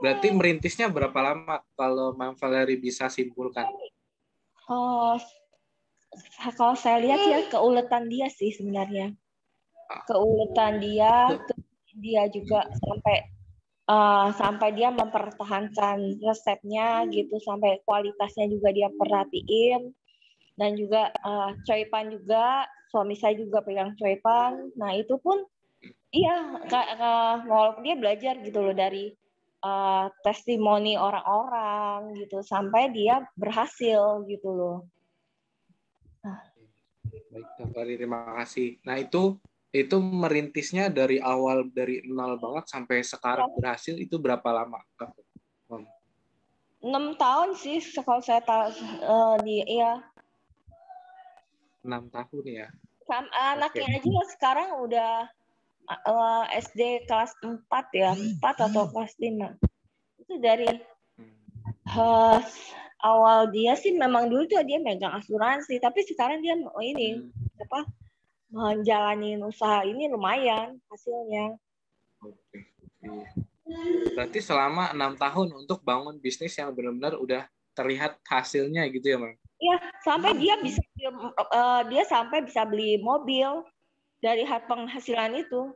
Berarti merintisnya berapa lama kalau Ma'am Valerie bisa simpulkan? Kalau saya lihat ya keuletan dia sih sebenarnya. Keuletan dia juga sampai dia mempertahankan resepnya gitu, sampai kualitasnya juga dia perhatiin, dan juga coipan juga, suami saya juga pegang coipan. Nah itu pun iya, walaupun dia belajar gitu loh dari testimoni orang-orang gitu sampai dia berhasil gitu loh. Baik, Valerie, terima kasih. Nah itu merintisnya dari awal, dari nol banget sampai sekarang berhasil itu berapa lama? 6 tahun sih kalau saya tahu 6 tahun ya. Anaknya aja sekarang udah SD kelas 4 ya, 4 atau kelas 5. Itu dari awal dia sih memang dulu tuh dia megang asuransi, tapi sekarang dia menjalani usaha ini lumayan hasilnya. Oke. Berarti selama 6 tahun untuk bangun bisnis yang benar-benar udah terlihat hasilnya gitu ya, Mang? Iya, sampai dia sampai bisa beli mobil dari penghasilan itu.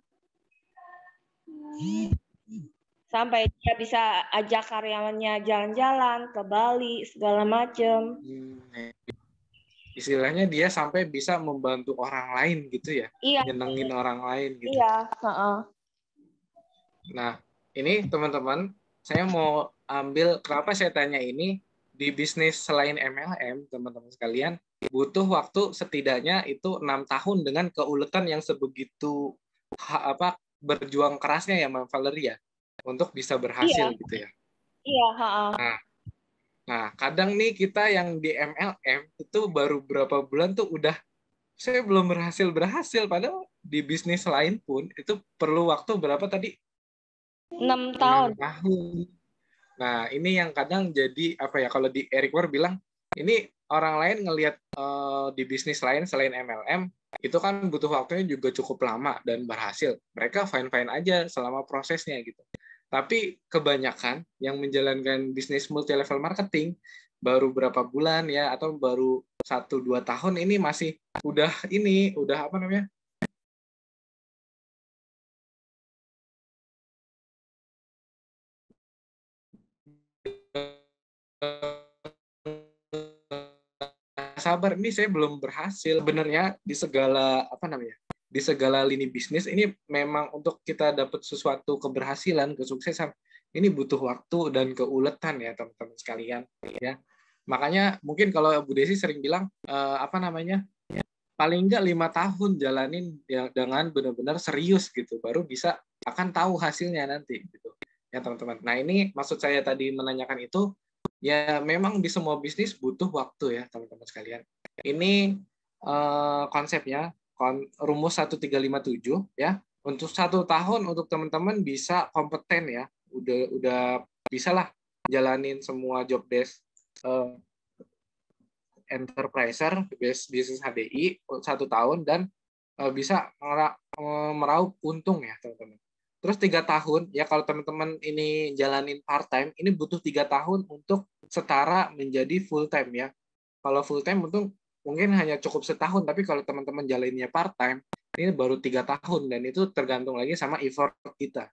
Sampai dia bisa ajak karyawannya jalan-jalan ke Bali segala macam. Istilahnya dia sampai bisa membantu orang lain gitu ya, nyenengin orang lain gitu. Iya. Nah, ini teman-teman, saya mau ambil kenapa saya tanya ini, di bisnis selain MLM, teman-teman sekalian, butuh waktu setidaknya itu 6 tahun dengan keuletan yang sebegitu berjuang kerasnya ya, Mbak Valeria, untuk bisa berhasil gitu ya. Iya. Nah, kadang nih kita yang di MLM itu baru berapa bulan tuh udah saya belum berhasil, padahal di bisnis lain pun itu perlu waktu berapa tadi? 6 6 tahun. tahun. Nah, ini yang kadang jadi apa ya, kalau di Eric Ware bilang, ini orang lain ngelihat di bisnis lain selain MLM, itu kan butuh waktunya juga cukup lama dan berhasil. Mereka fine-fine aja selama prosesnya gitu. Tapi kebanyakan yang menjalankan bisnis multi-level marketing baru berapa bulan ya, atau baru 1-2 tahun ini masih udah apa namanya? Sabar, ini saya belum berhasil. Sebenarnya di segala apa namanya, di segala lini bisnis ini memang untuk kita dapat sesuatu keberhasilan, kesuksesan, ini butuh waktu dan keuletan ya teman-teman sekalian ya. Makanya mungkin kalau Bu Desi sering bilang apa namanya, paling enggak 5 tahun jalanin ya dengan benar-benar serius gitu, baru bisa akan tahu hasilnya nanti gitu ya teman-teman. Nah ini maksud saya tadi menanyakan itu. Ya, memang di semua bisnis butuh waktu ya, teman-teman sekalian. Ini konsepnya, rumus 1357 ya. Untuk 1 tahun untuk teman-teman bisa kompeten ya. Udah bisa lah jalanin semua job desk enterpriser, bisnis HDI 1 tahun dan bisa meraup untung ya, teman-teman. Terus 3 tahun, ya kalau teman-teman ini jalanin part-time, ini butuh 3 tahun untuk setara menjadi full-time ya. Kalau full-time mungkin hanya cukup setahun, tapi kalau teman-teman jalaninnya part-time, ini baru 3 tahun, dan itu tergantung lagi sama effort kita.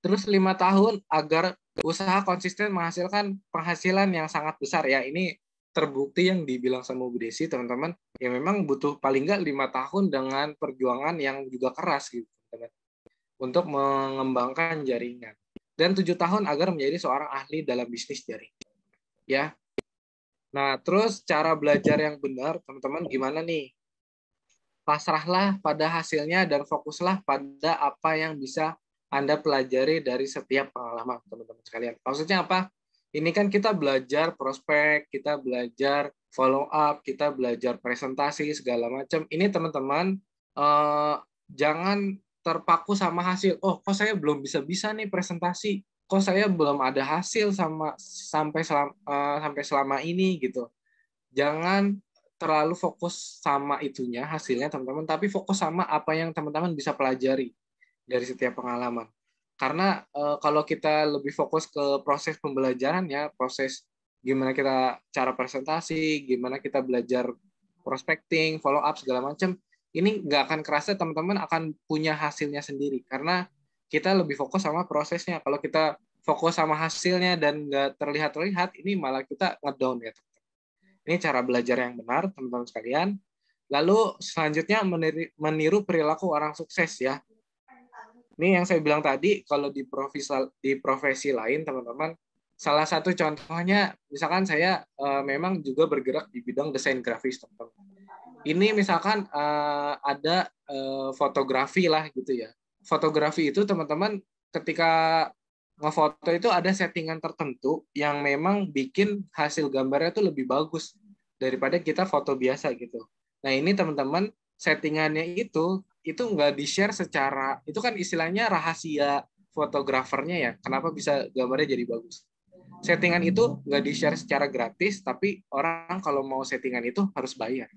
Terus 5 tahun agar usaha konsisten menghasilkan penghasilan yang sangat besar ya. Ini terbukti yang dibilang sama Bu Desi, teman-teman, ya memang butuh paling nggak 5 tahun dengan perjuangan yang juga keras gitu, teman-teman, untuk mengembangkan jaringan. Dan 7 tahun agar menjadi seorang ahli dalam bisnis jaringan. Ya. Nah, terus cara belajar yang benar, teman-teman, gimana nih? Pasrahlah pada hasilnya dan fokuslah pada apa yang bisa Anda pelajari dari setiap pengalaman, teman-teman sekalian. Maksudnya apa? Ini kan kita belajar prospek, kita belajar follow up, kita belajar presentasi, segala macam. Ini teman-teman, jangan terpaku sama hasil. Oh, kok saya belum bisa-bisa nih presentasi. Kok saya belum ada hasil sampai selama ini gitu. Jangan terlalu fokus sama itunya, hasilnya teman-teman, tapi fokus sama apa yang teman-teman bisa pelajari dari setiap pengalaman. Karena kalau kita lebih fokus ke proses pembelajaran ya, proses gimana kita cara presentasi, gimana kita belajar prospecting, follow up segala macam, ini nggak akan kerasa teman-teman akan punya hasilnya sendiri karena kita lebih fokus sama prosesnya. Kalau kita fokus sama hasilnya dan nggak terlihat-terlihat, ini malah kita ngedown ya. Ini cara belajar yang benar, teman-teman sekalian. Lalu selanjutnya meniru perilaku orang sukses ya. Ini yang saya bilang tadi, kalau di profesi lain, teman-teman, salah satu contohnya, misalkan saya memang juga bergerak di bidang desain grafis, teman-teman. Ini misalkan ada fotografi lah gitu ya. Fotografi itu teman-teman ketika ngefoto itu ada settingan tertentu yang memang bikin hasil gambarnya itu lebih bagus daripada kita foto biasa gitu. Nah ini teman-teman settingannya itu nggak di-share secara, itu kan istilahnya rahasia fotografernya ya. Kenapa bisa gambarnya jadi bagus? Settingan itu nggak di-share secara gratis, tapi orang kalau mau settingan itu harus bayar.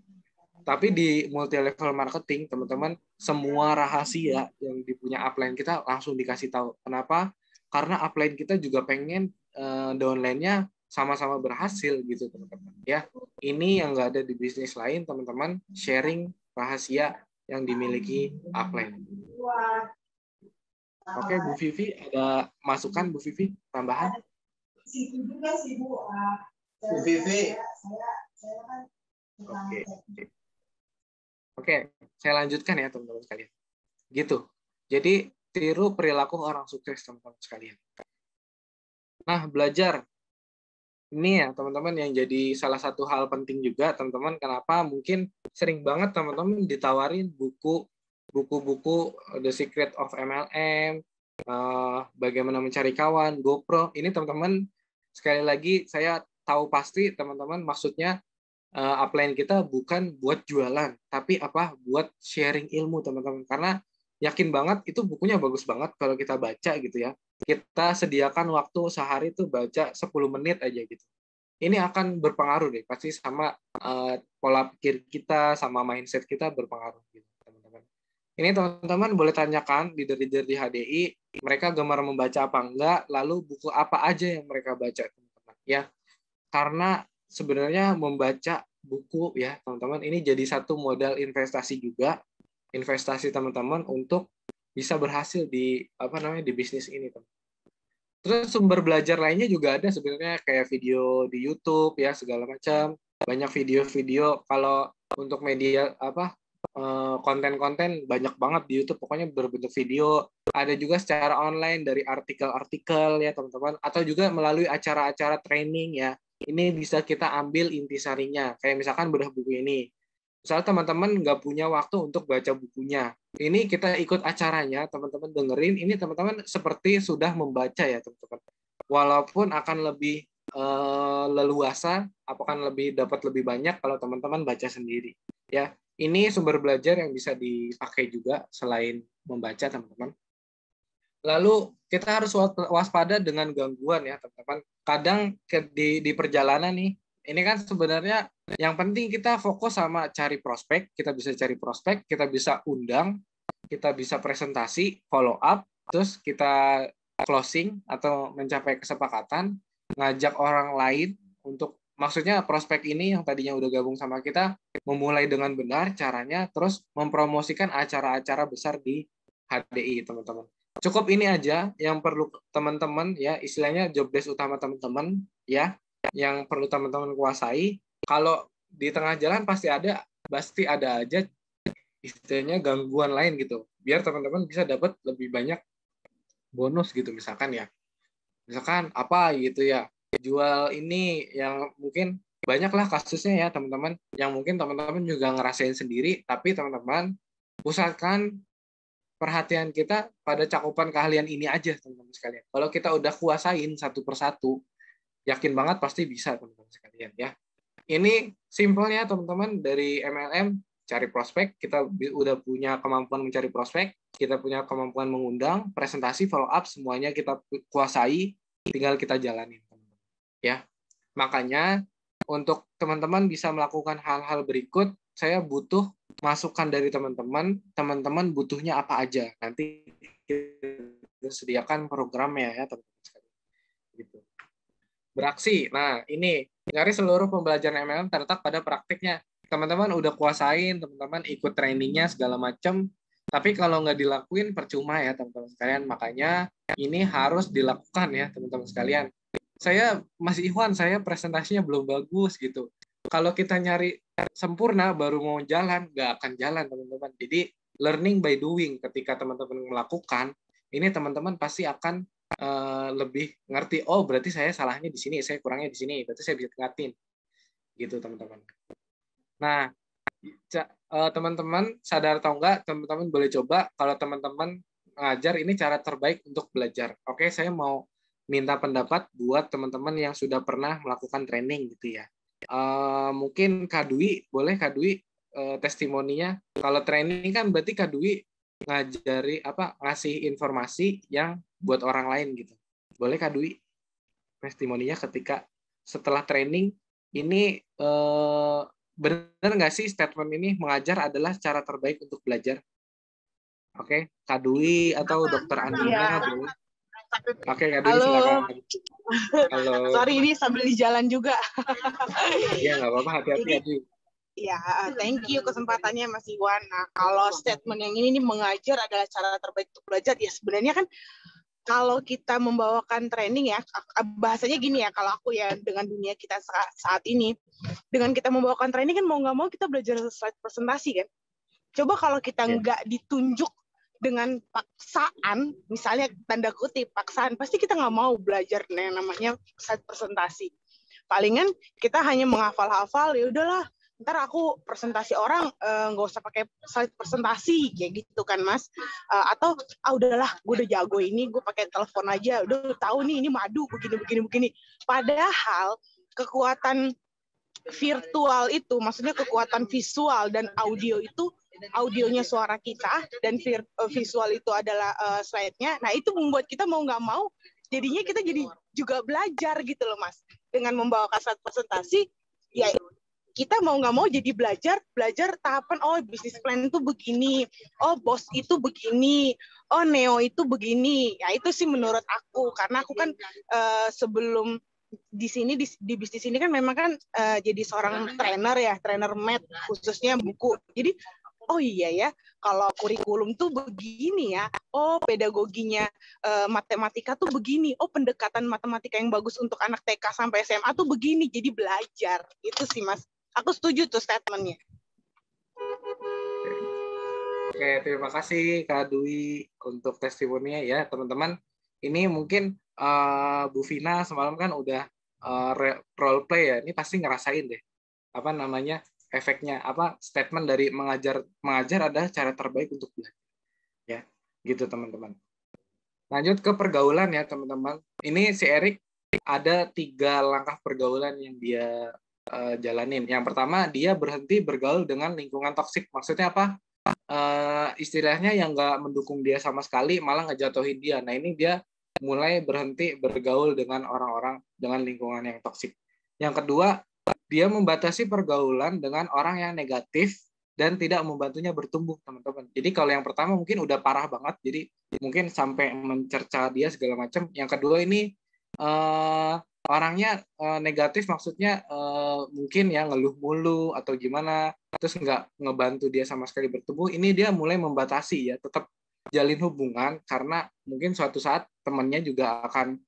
Tapi di multi level marketing, teman-teman, semua rahasia yang dipunya upline kita langsung dikasih tahu. Kenapa? Karena upline kita juga pengen downline-nya sama-sama berhasil gitu, teman-teman. Ya, ini yang nggak ada di bisnis lain, teman-teman. Sharing rahasia yang dimiliki upline. Oke, Bu Vivi, ada masukan Bu Vivi tambahan? Bu Vivi. Oke, saya lanjutkan ya teman-teman sekalian. Gitu. Jadi tiru perilaku orang sukses teman-teman sekalian. Nah, belajar. Ini ya teman-teman yang jadi salah satu hal penting juga teman-teman. Kenapa mungkin sering banget teman-teman ditawarin buku-buku The Secret of MLM, bagaimana mencari kawan, GoPro. Ini teman-teman sekali lagi saya tahu pasti teman-teman maksudnya upline kita bukan buat jualan, tapi apa? Buat sharing ilmu, teman-teman. Karena yakin banget itu bukunya bagus banget kalau kita baca gitu ya. Kita sediakan waktu sehari tuh baca 10 menit aja gitu. Ini akan berpengaruh deh, pasti sama pola pikir kita, sama mindset kita berpengaruh gitu, teman-teman. Ini teman-teman boleh tanyakan leader-leader di HDI, mereka gemar membaca apa enggak, lalu buku apa aja yang mereka baca, teman-teman. Ya, karena sebenarnya membaca buku ya teman-teman ini jadi satu modal investasi juga, investasi teman-teman untuk bisa berhasil di di bisnis ini, teman. Terus sumber belajar lainnya juga ada sebenarnya kayak video di YouTube ya segala macam, banyak video-video. Kalau untuk media konten-konten banyak banget di YouTube, pokoknya berbentuk video. Ada juga secara online dari artikel-artikel ya teman-teman, atau juga melalui acara-acara training ya. Ini bisa kita ambil intisarinya. Kayak misalkan bedah buku ini. Misalnya teman-teman nggak punya waktu untuk baca bukunya. Ini kita ikut acaranya, teman-teman dengerin. Ini teman-teman seperti sudah membaca ya teman-teman. Walaupun akan lebih leluasa, akan dapat lebih banyak kalau teman-teman baca sendiri. Ya, ini sumber belajar yang bisa dipakai juga selain membaca, teman-teman. Lalu kita harus waspada dengan gangguan ya teman-teman. Kadang di perjalanan nih, ini kan sebenarnya yang penting kita fokus sama cari prospek. Kita bisa cari prospek, kita bisa undang, kita bisa presentasi, follow up, terus kita closing atau mencapai kesepakatan, ngajak orang lain untuk, maksudnya prospek ini yang tadinya udah gabung sama kita, memulai dengan benar caranya, terus mempromosikan acara-acara besar di HDI, teman-teman. Cukup ini aja yang perlu teman-teman ya, istilahnya job desk utama teman-teman ya, yang perlu teman-teman kuasai. Kalau di tengah jalan pasti ada aja istilahnya gangguan lain gitu. Biar teman-teman bisa dapat lebih banyak bonus gitu misalkan ya. Misalkan apa gitu ya, jual ini yang mungkin banyaklah kasusnya ya teman-teman, yang mungkin teman-teman juga ngerasain sendiri, tapi teman-teman pusatkan perhatian kita pada cakupan keahlian ini aja teman-teman sekalian. Kalau kita udah kuasain satu persatu, yakin banget pasti bisa teman-teman sekalian ya. Ini simpelnya teman-teman dari MLM, cari prospek, kita udah punya kemampuan mencari prospek, kita punya kemampuan mengundang, presentasi, follow up, semuanya kita kuasai, tinggal kita jalanin teman-teman. Ya. Makanya untuk teman-teman bisa melakukan hal-hal berikut, saya butuh masukan dari teman-teman. Teman-teman butuhnya apa aja? Nanti kita sediakan programnya ya teman-teman sekalian. Gitu. Beraksi. Nah, ini dari seluruh pembelajaran MLM terletak pada praktiknya. Teman-teman udah kuasain, teman-teman ikut trainingnya segala macam. Tapi kalau nggak dilakuin percuma ya teman-teman sekalian. Makanya ini harus dilakukan ya teman-teman sekalian. Saya Mas Ikhwan, saya presentasinya belum bagus gitu. Kalau kita nyari sempurna baru mau jalan, nggak akan jalan teman-teman. Jadi learning by doing. Ketika teman-teman melakukan, ini teman-teman pasti akan lebih ngerti. Oh berarti saya salahnya di sini, saya kurangnya di sini. Berarti saya bisa tingkatin. Gitu teman-teman. Nah, teman-teman sadar atau enggak, teman-teman boleh coba. Kalau teman-teman ngajar, ini cara terbaik untuk belajar. Oke, saya mau minta pendapat buat teman-teman yang sudah pernah melakukan training gitu ya. Mungkin Kak Dwi, boleh Kak Dwi testimoninya. Kalau training kan berarti Kak Dwi ngasih informasi yang buat orang lain gitu. Boleh Kak Dwi testimoninya ketika setelah training ini benar nggak sih statement ini mengajar adalah cara terbaik untuk belajar? Oke, Kak Dwi atau Dokter Andina boleh. Oke, Kak Dwi silakan. Halo. Sorry, ini sambil di jalan juga. Iya, nggak apa-apa, hati-hati. Ya, thank you kesempatannya Mas Iwan. Nah, kalau statement yang ini mengajar adalah cara terbaik untuk belajar, ya sebenarnya kan kalau kita membawakan training ya, bahasanya gini ya, kalau aku ya dengan dunia kita saat ini, dengan kita membawakan training kan mau nggak mau kita belajar slide presentasi kan. Coba kalau kita nggak ditunjuk dengan paksaan, misalnya tanda kutip paksaan, pasti kita nggak mau belajar yang namanya slide presentasi. Palingan kita hanya menghafal-hafal, ya udahlah, ntar aku presentasi orang nggak usah pakai slide presentasi kayak gitu kan Mas. Atau udahlah, gue udah jago ini, gue pakai telepon aja, udah tahu nih ini madu begini. Padahal kekuatan virtual itu, maksudnya kekuatan visual dan audio itu, audionya suara kita dan visual itu adalah slide-nya. Nah, itu membuat kita mau nggak mau, jadinya kita jadi juga belajar gitu loh, Mas. Dengan membawakan slide presentasi, ya kita mau nggak mau jadi belajar tahapan, oh bisnis plan itu begini, oh bos itu begini, oh Neo itu begini. Ya itu sih menurut aku, karena aku kan sebelum di sini di bisnis ini kan memang kan jadi seorang trainer ya, trainer math khususnya buku. Jadi oh iya ya, kalau kurikulum tuh begini ya, oh pedagoginya matematika tuh begini, oh pendekatan matematika yang bagus untuk anak TK sampai SMA tuh begini, jadi belajar. Itu sih Mas, aku setuju tuh statementnya. Oke, terima kasih Kak Dwi untuk testimoninya ya teman-teman. Ini mungkin Bu Vina semalam kan udah role play ya, ini pasti ngerasain deh apa namanya efeknya, apa statement dari mengajar adalah cara terbaik untuk belajar ya, gitu teman-teman. Lanjut ke pergaulan ya teman-teman. Ini si Erik ada 3 langkah pergaulan yang dia jalanin. Yang pertama, dia berhenti bergaul dengan lingkungan toksik. Maksudnya apa? Istilahnya yang nggak mendukung dia sama sekali, malah ngejatuhin dia. Nah ini dia mulai berhenti bergaul dengan orang-orang dengan lingkungan yang toksik. Yang kedua, dia membatasi pergaulan dengan orang yang negatif dan tidak membantunya bertumbuh, teman-teman. Jadi kalau yang pertama mungkin udah parah banget, jadi mungkin sampai mencerca dia segala macam. Yang kedua ini orangnya negatif, maksudnya mungkin ya ngeluh mulu atau gimana, terus nggak ngebantu dia sama sekali bertumbuh. Ini dia mulai membatasi ya, tetap jalin hubungan karena mungkin suatu saat temannya juga akan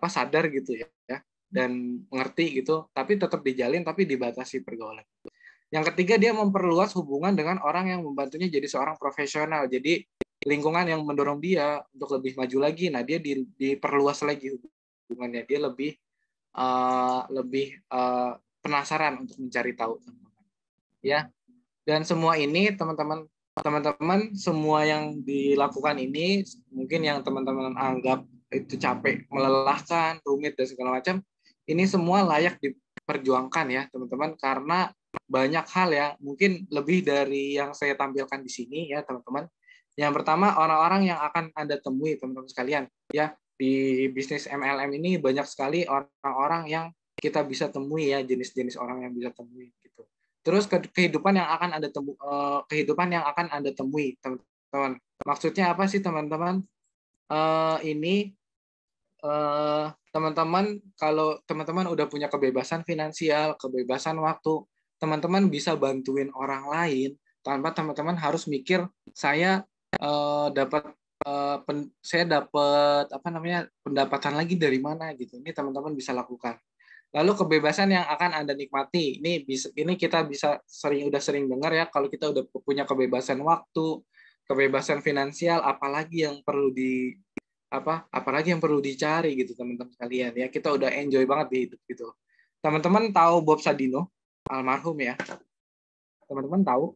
sadar gitu ya dan mengerti gitu, tapi tetap dijalin tapi dibatasi pergaulan. Yang ketiga, dia memperluas hubungan dengan orang yang membantunya jadi seorang profesional. Jadi lingkungan yang mendorong dia untuk lebih maju lagi, nah dia diperluas lagi hubungannya, dia lebih penasaran untuk mencari tahu, teman-teman. Ya, dan semua ini teman-teman semua yang dilakukan ini mungkin yang teman-teman anggap itu capek, melelahkan, rumit dan segala macam, ini semua layak diperjuangkan ya teman-teman, karena banyak hal ya, mungkin lebih dari yang saya tampilkan di sini ya teman-teman. Yang pertama, orang-orang yang akan Anda temui teman-teman sekalian ya, di bisnis MLM ini banyak sekali orang-orang yang kita bisa temui ya, jenis-jenis orang yang bisa temui gitu. Terus kehidupan yang akan Anda temui, teman-teman. Maksudnya apa sih teman-teman? Teman-teman, kalau teman-teman udah punya kebebasan finansial, kebebasan waktu, teman-teman bisa bantuin orang lain tanpa teman-teman harus mikir saya dapat pendapatan lagi dari mana gitu. Ini teman-teman bisa lakukan. Lalu kebebasan yang akan Anda nikmati, ini kita bisa udah sering dengar ya, kalau kita udah punya kebebasan waktu, kebebasan finansial, apalagi yang perlu dicari gitu teman-teman sekalian ya. Kita udah enjoy banget di hidup gitu. Teman-teman tahu Bob Sadino, almarhum ya. Teman-teman tahu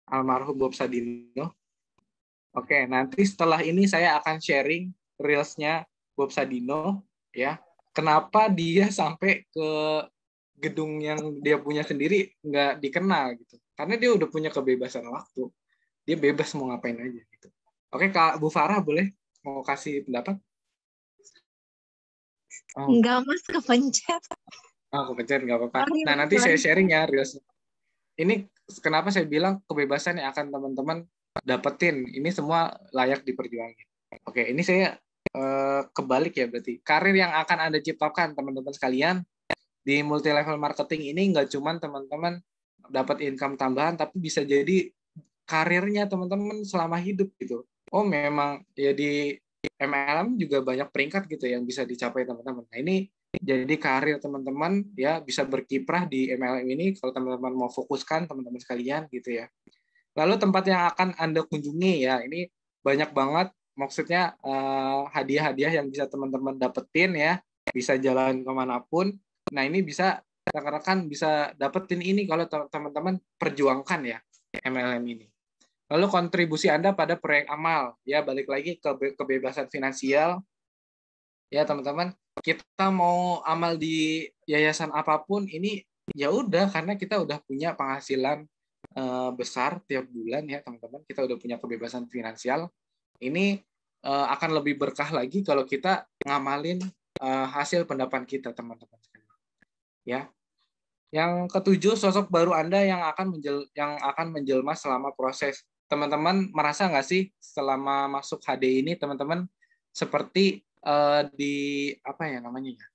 almarhum Bob Sadino? Oke, nanti setelah ini saya akan sharing reelsnya Bob Sadino ya. Kenapa dia sampai ke gedung yang dia punya sendiri nggak dikenal gitu? Karena dia udah punya kebebasan waktu. Dia bebas mau ngapain aja gitu. Oke, Kak Bu Farah boleh mau kasih pendapat? Enggak, Mas, kepencet. Kepencet nggak apa-apa. Nah, nanti saya sharing ya reelsnya. Ini kenapa saya bilang kebebasan yang akan teman-teman dapetin ini semua layak diperjuangin. Oke, ini saya kebalik ya berarti. Karir yang akan Anda ciptakan teman-teman sekalian di multi level marketing ini nggak cuma teman-teman dapat income tambahan, tapi bisa jadi karirnya teman-teman selama hidup gitu. Oh, memang ya di MLM juga banyak peringkat gitu yang bisa dicapai teman-teman. Nah, ini jadi karir teman-teman ya, bisa berkiprah di MLM ini kalau teman-teman mau fokuskan teman-teman sekalian gitu ya. Lalu tempat yang akan Anda kunjungi ya, ini banyak banget, maksudnya hadiah-hadiah yang bisa teman-teman dapetin ya, bisa jalan kemanapun. Nah ini bisa rekan-rekan bisa dapetin ini kalau teman-teman perjuangkan ya MLM ini. Lalu kontribusi Anda pada proyek amal ya, balik lagi ke kebebasan finansial Ya teman-teman, kita mau amal di yayasan apapun ini ya udah, karena kita udah punya penghasilan besar tiap bulan ya teman-teman, kita udah punya kebebasan finansial. Ini akan lebih berkah lagi kalau kita ngamalin hasil pendapat kita teman-teman. Ya. Yang ketujuh, sosok baru Anda yang akan menjelma selama proses. Teman-teman merasa nggak sih selama masuk HD ini teman-teman seperti apa ya namanya ya,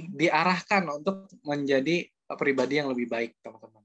diarahkan untuk menjadi pribadi yang lebih baik teman-teman.